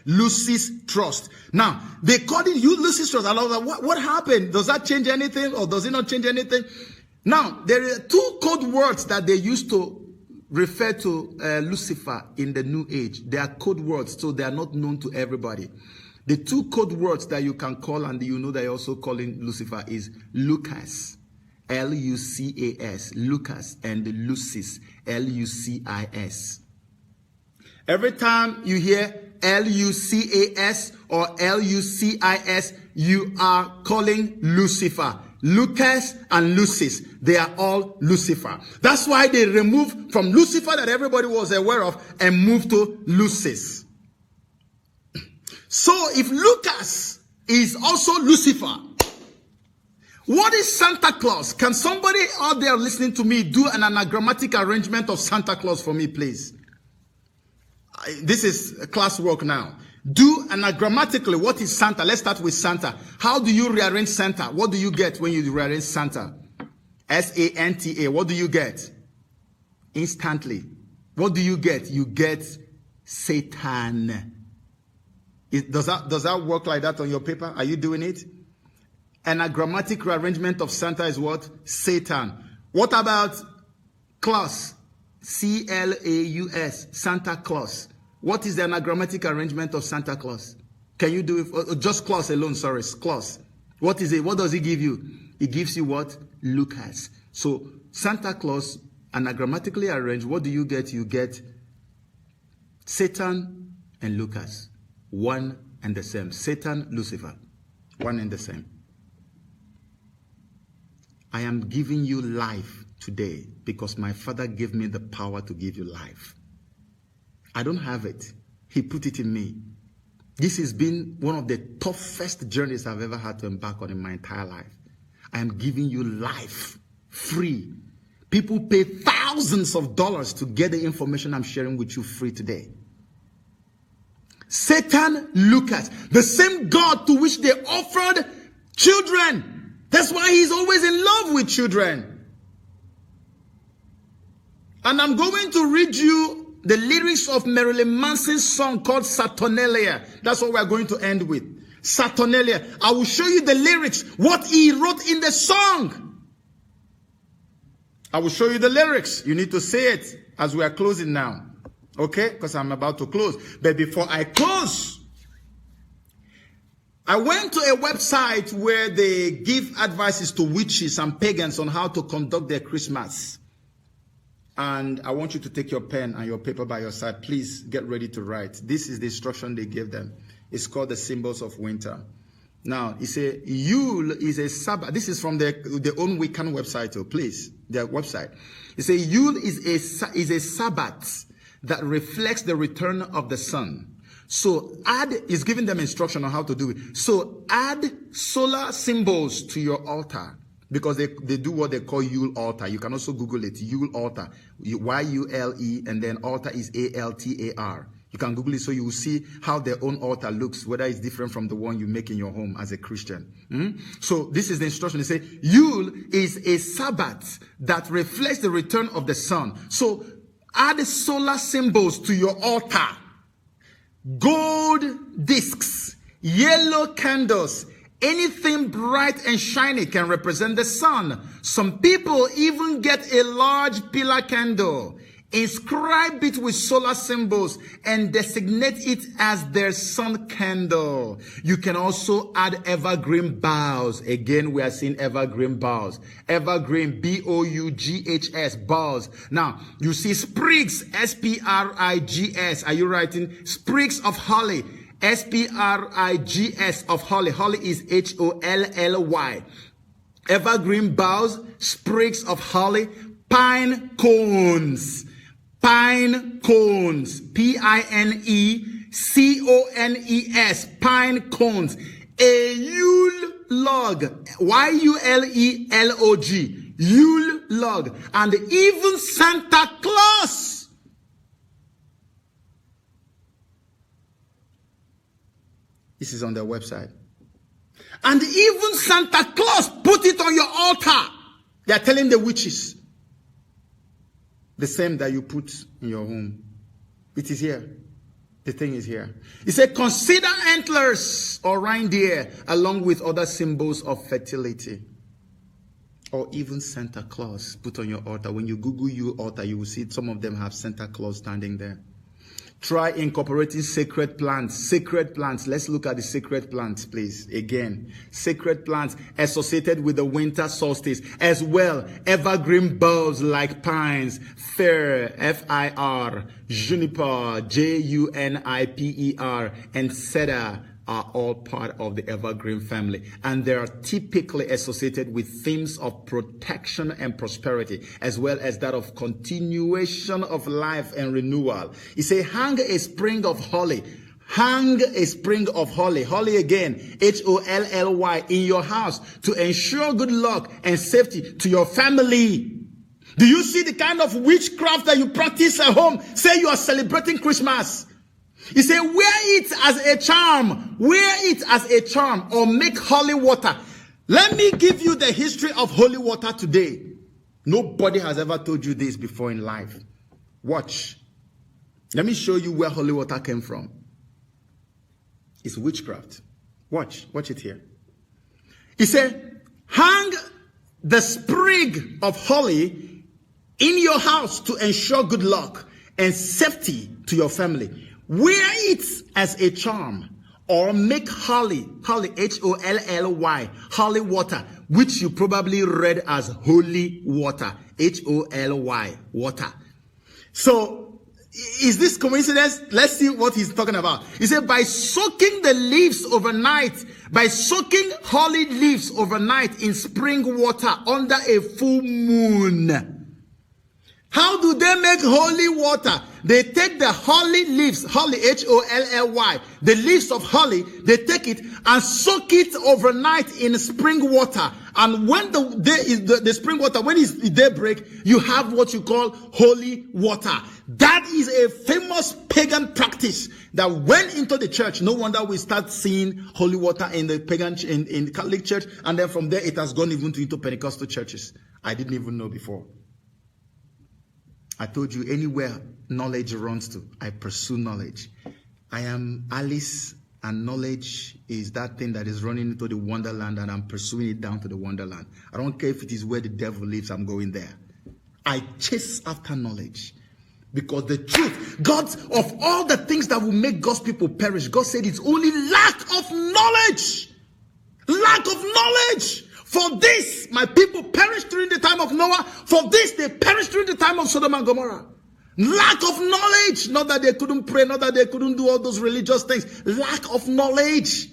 Speaker 1: Lucis Trust. Now, they called it Lucis Trust. And I was like, what happened? Does that change anything or does it not change anything? Now, there are two code words that they used to refer to Lucifer in the New Age. They are code words, so they are not known to everybody. The two code words that you can call, and you know that you're also calling Lucifer, is Lucas. Lucas, Lucas, and Lucis, Lucis. Every time you hear Lucas or Lucis, you are calling Lucifer. Lucas and Lucis, they are all Lucifer. That's why they removed from Lucifer that everybody was aware of and moved to Lucis. So if Lucas is also Lucifer, what is Santa Claus? Can somebody out there listening to me do an anagrammatic arrangement of Santa Claus for me, please? This is classwork now. Do anagrammatically, what is Santa? Let's start with Santa. How do you rearrange Santa? What do you get when you rearrange Santa? Santa. What do you get? Instantly. What do you get? You get Satan. Does that work like that on your paper? Are you doing it? Anagrammatic rearrangement of Santa is what? Satan. What about Claus? Claus. Santa Claus. What is the anagrammatic arrangement of Santa Claus? Can you do it? Just Claus alone, sorry. Claus. What is it? What does it give you? It gives you what? Lucas. So Santa Claus, anagrammatically arranged, what do you get? You get Satan and Lucas, one and the same. Satan, Lucifer, one and the same. I am giving you life today because my Father gave me the power to give you life. I don't have it. He put it in me. This has been one of the toughest journeys I've ever had to embark on in my entire life. I am giving you life, free. People pay thousands of dollars to get the information I'm sharing with you free today. Satan, Lucas, the same God to which they offered children. That's why he's always in love with children. And I'm going to read you the lyrics of Marilyn Manson's song called Saturnalia. That's what we're going to end with. Saturnalia. I will show you the lyrics, what he wrote in the song. I will show you the lyrics. You need to say it as we are closing now. Okay? Because I'm about to close. But before I close, I went to a website where they give advices to witches and pagans on how to conduct their Christmas. And I want you to take your pen and your paper by your side. Please get ready to write. This is the instruction they gave them. It's called the symbols of winter. Now, it's a Yule is a Sabbath. This is from their own Wiccan website, please, their website. It's a Yule is a Sabbath that reflects the return of the sun. So is giving them instruction on how to do it. So add solar symbols to your altar. Because they do what they call Yule altar. You can also Google it, Yule altar. Y-U-L-E, and then altar is A-L-T-A-R. You can Google it so you will see how their own altar looks, whether it's different from the one you make in your home as a Christian. So this is the instruction. They say, Yule is a Sabbath that reflects the return of the sun. So add solar symbols to your altar. Gold discs, yellow candles, anything bright and shiny can represent the sun. Some people even get a large pillar candle, inscribe it with solar symbols, and designate it as their sun candle. You can also add evergreen boughs. Again, we are seeing evergreen boughs. Evergreen, B-O-U-G-H-S, boughs. Now, you see sprigs, S-P-R-I-G-S. Are you writing? Sprigs of holly. S-P-R-I-G-S of holly. Holly is H-O-L-L-Y. Evergreen boughs, sprigs of holly, pine cones. Pine cones. P-I-N-E-C-O-N-E-S. Pine cones. A Yule log. Y-U-L-E-L-O-G. Yule log. And even Santa Claus. This is on their website. And even Santa Claus put it on your altar. They are telling the witches. The same that you put in your home. It is here. The thing is here. He said, consider antlers or reindeer along with other symbols of fertility. Or even Santa Claus put on your altar. When you Google your altar, you will see some of them have Santa Claus standing there. Try incorporating sacred plants. Sacred plants. Let's look at the sacred plants, please. Again, sacred plants associated with the winter solstice. As well, evergreen boughs like pines, fir, F-I-R, juniper, J-U-N-I-P-E-R, and cedar are all part of the evergreen family, and they are typically associated with themes of protection and prosperity, as well as that of continuation of life and renewal. He says, hang a spring of holly. Hang a spring of holly. Holly again, H-O-L-L-Y, in your house to ensure good luck and safety to your family. Do you see the kind of witchcraft that you practice at home? Say you are celebrating Christmas. He said, wear it as a charm. Wear it as a charm, or make holy water. Let me give you the history of holy water today. Nobody has ever told you this before in life. Watch. Let me show you where holy water came from. It's witchcraft. Watch it here. He said, hang the sprig of holly in your house to ensure good luck and safety to your family. Wear it as a charm, or make holly, H-O-L-L-Y, holy water, which you probably read as holy water, H-O-L-Y, water. So Is this coincidence? Let's see what he's talking about. He said, by soaking the leaves overnight, by soaking holly leaves overnight in spring water under a full moon. How do they make holy water? They take the holly leaves, holly, Holly, the leaves of holly, they take it and soak it overnight in spring water. And when the day is the spring water, when it's daybreak, you have what you call holy water. That is a famous pagan practice that went into the church. No wonder we start seeing holy water in the pagan, in the Catholic church. And then from there, it has gone even into Pentecostal churches. I didn't even know before. I told you, anywhere knowledge runs to, I pursue knowledge. I am Alice, and knowledge is that thing that is running into the wonderland, and I'm pursuing it down to the wonderland. I don't care if it is where the devil lives, I'm going there. I chase after knowledge. Because the truth, God, of all the things that will make God's people perish, God said it's only lack of knowledge. Lack of knowledge. For this, my people perished during the time of Noah. For this, they perished during the time of Sodom and Gomorrah. Lack of knowledge. Not that they couldn't pray, not that they couldn't do all those religious things. Lack of knowledge.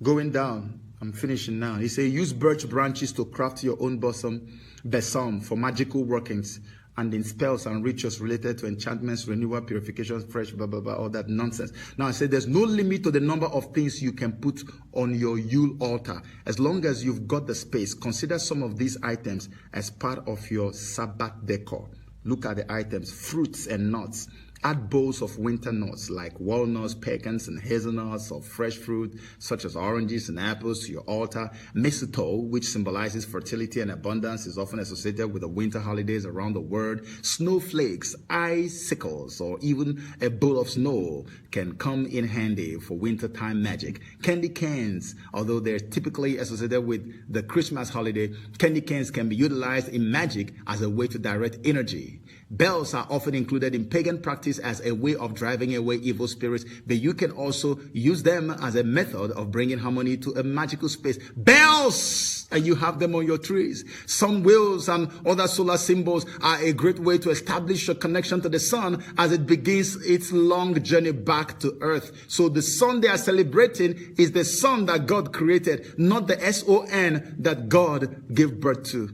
Speaker 1: Going down, I'm finishing now. He said, use birch branches to craft your own besom for magical workings, and in spells and rituals related to enchantments, renewal, purification, fresh, blah, blah, blah, all that nonsense. Now I say there's no limit to the number of things you can put on your Yule altar. As long as you've got the space, consider some of these items as part of your Sabbath decor. Look at the items: fruits and nuts. Add bowls of winter nuts like walnuts, pecans, and hazelnuts, or fresh fruit such as oranges and apples to your altar. Mistletoe, which symbolizes fertility and abundance, is often associated with the winter holidays around the world. Snowflakes, icicles, or even a bowl of snow can come in handy for wintertime magic. Candy canes, although they're typically associated with the Christmas holiday, candy canes can be utilized in magic as a way to direct energy. Bells are often included in pagan practice as a way of driving away evil spirits, but you can also use them as a method of bringing harmony to a magical space. Bells! And you have them on your trees. Sun wheels and other solar symbols are a great way to establish your connection to the sun as it begins its long journey back to earth. So the sun they are celebrating is the sun that God created, not the S-O-N that God gave birth to.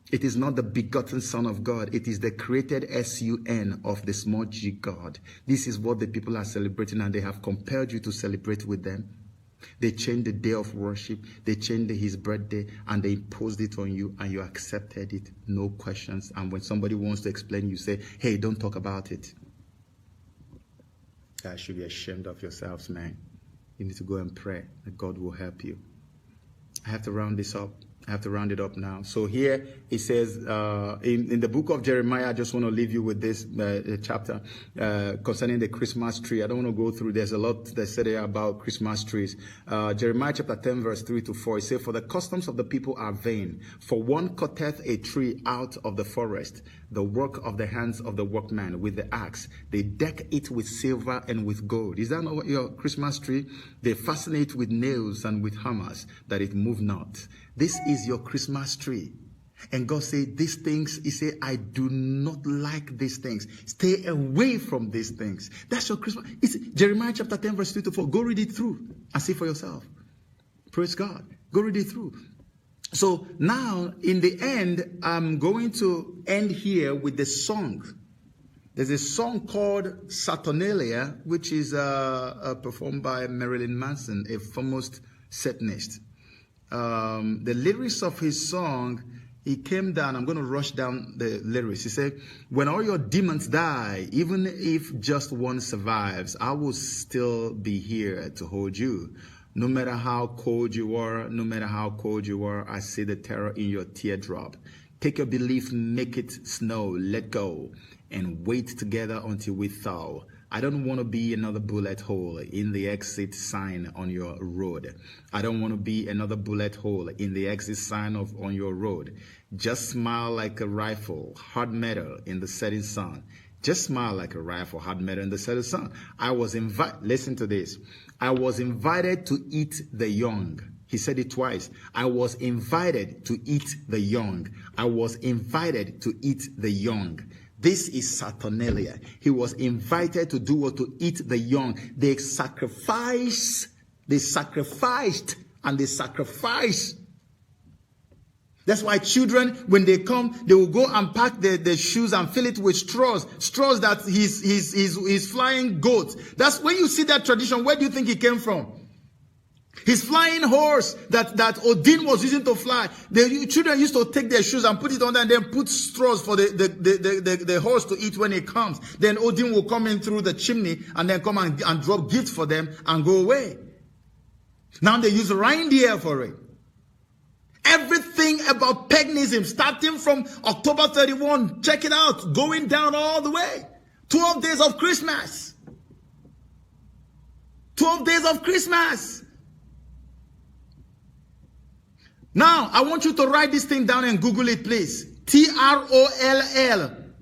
Speaker 1: It is not the begotten Son of God. It is the created S-U-N of the small g God. This is what the people are celebrating, and they have compelled you to celebrate with them. They changed the day of worship. They changed his birthday, and they imposed it on you, and you accepted it. No questions. And when somebody wants to explain, you say, hey, don't talk about it. You should be ashamed of yourselves, man. You need to go and pray that God will help you. I have to round this up. I have to round it up now. So here it says in the book of Jeremiah, I just want to leave you with this chapter concerning the Christmas tree. I don't want to go through. There's a lot that's said there about Christmas trees. Jeremiah chapter 10 verse 3 to 4. It says, for the customs of the people are vain. For one cutteth a tree out of the forest, the work of the hands of the workman with the axe. They deck it with silver and with gold. Is that not your Christmas tree? They fasten it with nails and with hammers, that it move not. This is your Christmas tree. And God said, these things, he said, I do not like these things. Stay away from these things. That's your Christmas. It's Jeremiah chapter 10 verse 3 to 4. Go read it through and see for yourself. Praise God. Go read it through. So now, in the end, I'm going to end here with the song. There's a song called Saturnalia, which is performed by Marilyn Manson, a famous Satanist. The lyrics of his song, he came down. I'm going to rush down the lyrics. He said, when all your demons die, even if just one survives, I will still be here to hold you. No matter how cold you are, no matter how cold you are, I see the terror in your teardrop. Take your belief, make it snow, let go, and wait together until we thaw. I don't want to be another bullet hole in the exit sign on your road. I don't want to be another bullet hole in the exit sign on your road. Just smile like a rifle, hard metal in the setting sun. Just smile like a rifle, hard metal in the setting sun. Listen to this. I was invited to eat the young. He said it twice. I was invited to eat the young. I was invited to eat the young. This is Saturnalia. He was invited to do what? To eat the young. They sacrificed, and they sacrifice. That's why children, when they come, they will go and pack their shoes and fill it with straws that he's flying goats. That's when you see that tradition. Where do you think it came from? His flying horse that Odin was using to fly. The children used to take their shoes and put it on there and then put straws for the horse to eat when it comes. Then Odin will come in through the chimney and then come and drop gifts for them and go away. Now they use reindeer for it. Everything about paganism, starting from October 31, check it out, going down all the way. 12 days of Christmas. 12 days of Christmas. Now, I want you to write this thing down and Google it, please. Troll.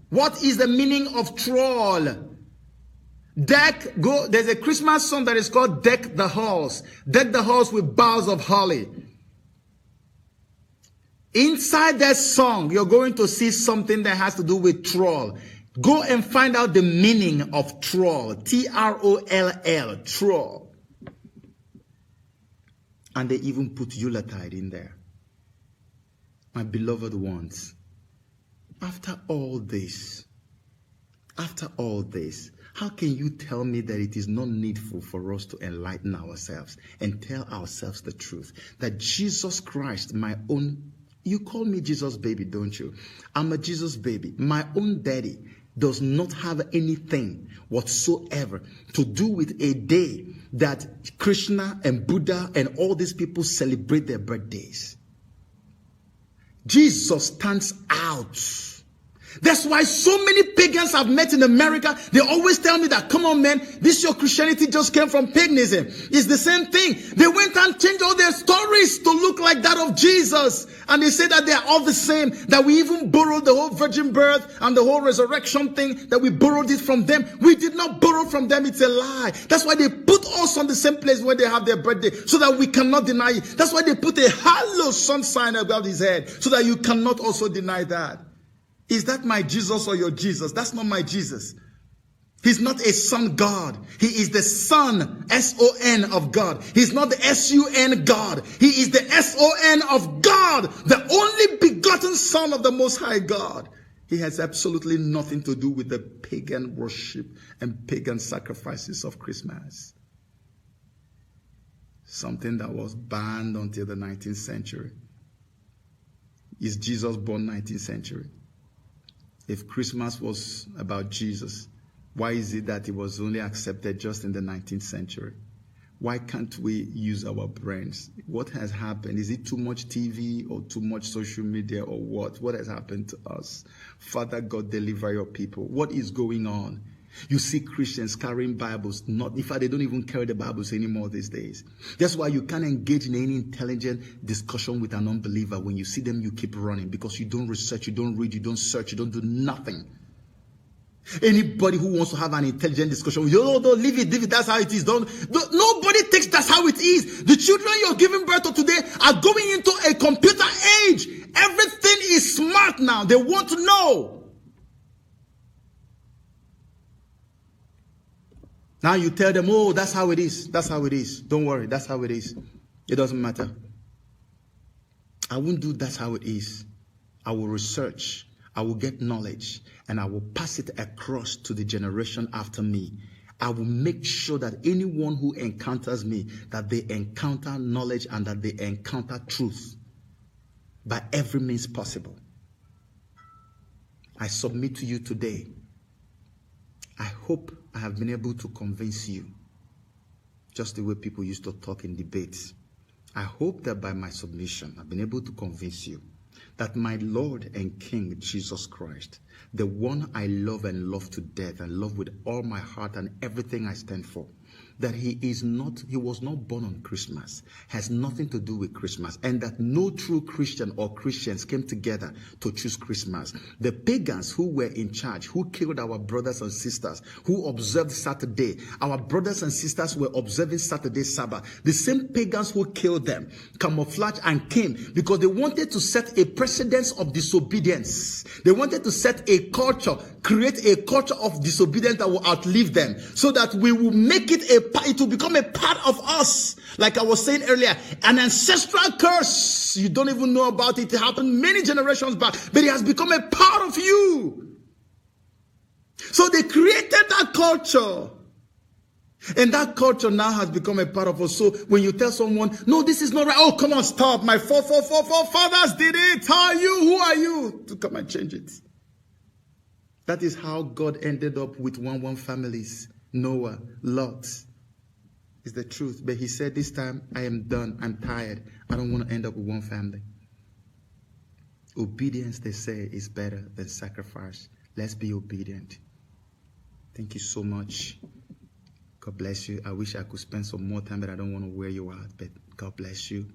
Speaker 1: What is the meaning of troll? There's a Christmas song that is called Deck the Halls. Deck the halls with boughs of holly. Inside that song, you're going to see something that has to do with troll. Go and find out the meaning of troll. Troll. Troll. And they even put Yuletide in there. My beloved ones, after all this, how can you tell me that it is not needful for us to enlighten ourselves and tell ourselves the truth? That Jesus Christ, my own, you call me Jesus baby, don't you? I'm a Jesus baby. My own daddy does not have anything whatsoever to do with a day that Krishna and Buddha and all these people celebrate their birthdays. Jesus stands out. That's why so many pagans I've met in America, they always tell me that, come on man, this your Christianity just came from paganism. It's the same thing. They went and changed all their stories to look like that of Jesus. And they say that they are all the same, that we even borrowed the whole virgin birth and the whole resurrection thing, that we borrowed it from them. We did not borrow from them. It's a lie. That's why they put us on the same place where they have their birthday, so that we cannot deny it. That's why they put a halo sun sign above his head, so that you cannot also deny that. Is that my Jesus or your Jesus? That's not my Jesus. He's not a son God. He is the Son, S-O-N of God. He's not the S-U-N God. He is the S-O-N of God, the only begotten Son of the Most High God. He has absolutely nothing to do with the pagan worship and pagan sacrifices of Christmas. Something that was banned until the 19th century. Is Jesus born 19th century? If Christmas was about Jesus, why is it that it was only accepted just in the 19th century? Why can't we use our brains? What has happened? Is it too much TV or too much social media or what? What has happened to us? Father God, deliver your people. What is going on? You see Christians carrying Bibles. In fact, they don't even carry the Bibles anymore these days. That's why you can't engage in any intelligent discussion with an unbeliever. When you see them, you keep running, because you don't research, you don't read, you don't search, you don't do nothing. Anybody who wants to have an intelligent discussion, don't leave it, that's how it is. Nobody thinks that's how it is. The children you're giving birth to today are going into a computer age. Everything is smart now. They want to know. Now you tell them, oh, that's how it is. That's how it is. Don't worry, that's how it is. It doesn't matter. I won't do that's how it is. I will research. I will get knowledge. And I will pass it across to the generation after me. I will make sure that anyone who encounters me, that they encounter knowledge and that they encounter truth by every means possible. I submit to you today. I hope I have been able to convince you, just the way people used to talk in debates. I hope that by my submission, I've been able to convince you that my Lord and King, Jesus Christ, the one I love and love to death and love with all my heart and everything I stand for, that he was not born on Christmas, has nothing to do with Christmas, and that no true Christian or Christians came together to choose Christmas. The pagans who were in charge, who killed our brothers and sisters, who observed Saturday, our brothers and sisters were observing Saturday Sabbath. The same pagans who killed them camouflaged and came because they wanted to set a precedence of disobedience. They wanted to set a culture, create a culture of disobedience that will outlive them, so that we will make it will become a part of us. Like I was saying earlier, an ancestral curse. You don't even know about it. It happened many generations back, but it has become a part of you. So they created that culture. And that culture now has become a part of us. So when you tell someone, no, this is not right. Oh, come on, stop. My forefathers did it. How are you? Who are you? To come and change it. That is how God ended up with one families. Noah, Lot. It's the truth. But he said, this time I am done. I'm tired. I don't want to end up with one family. Obedience, they say, is better than sacrifice. Let's be obedient. Thank you so much. God bless you. I wish I could spend some more time, but I don't want to wear you out. But God bless you.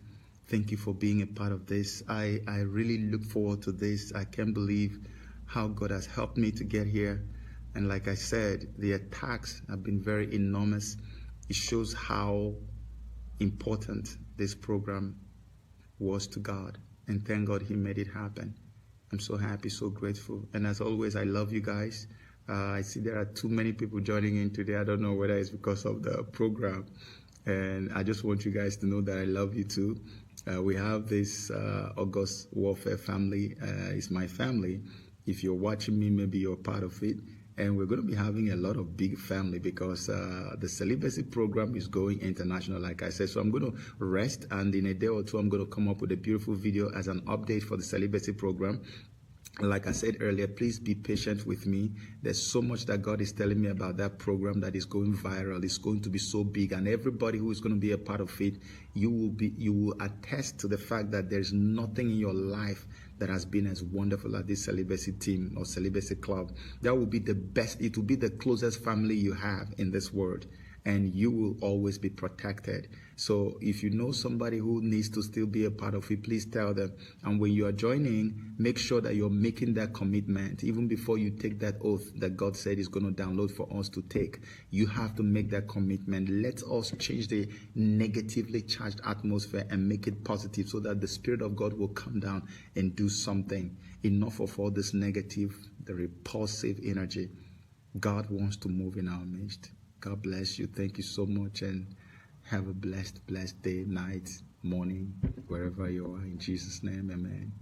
Speaker 1: Thank you for being a part of this. I really look forward to this. I can't believe how God has helped me to get here. And like I said, the attacks have been very enormous. It shows how important this program was to God. And thank God he made it happen. I'm so happy, so grateful. And as always, I love you guys. I see there are too many people joining in today. I don't know whether it's because of the program. And I just want you guys to know that I love you too. We have this August Warfare family. It's my family. If you're watching me, maybe you're part of it. And we're going to be having a lot of big family because the celibacy program is going international, like I said. So I'm going to rest, and in a day or two, I'm going to come up with a beautiful video as an update for the celibacy program. Like I said earlier, please be patient with me. There's so much that God is telling me about that program that is going viral. It's going to be so big, and everybody who is going to be a part of it, you will attest to the fact that there's nothing in your life that has been as wonderful as this celibacy team or celibacy club. That will be the best. It will be the closest family you have in this world, and you will always be protected. So if you know somebody who needs to still be a part of it, please tell them. And when you are joining, make sure that you're making that commitment. Even before you take that oath that God said is going to download for us to take, you have to make that commitment. Let us change the negatively charged atmosphere and make it positive, so that the Spirit of God will come down and do something. Enough of all this negative, the repulsive energy. God wants to move in our midst. God bless you. Thank you so much, and have a blessed day, night, morning, wherever you are. In Jesus' name, amen.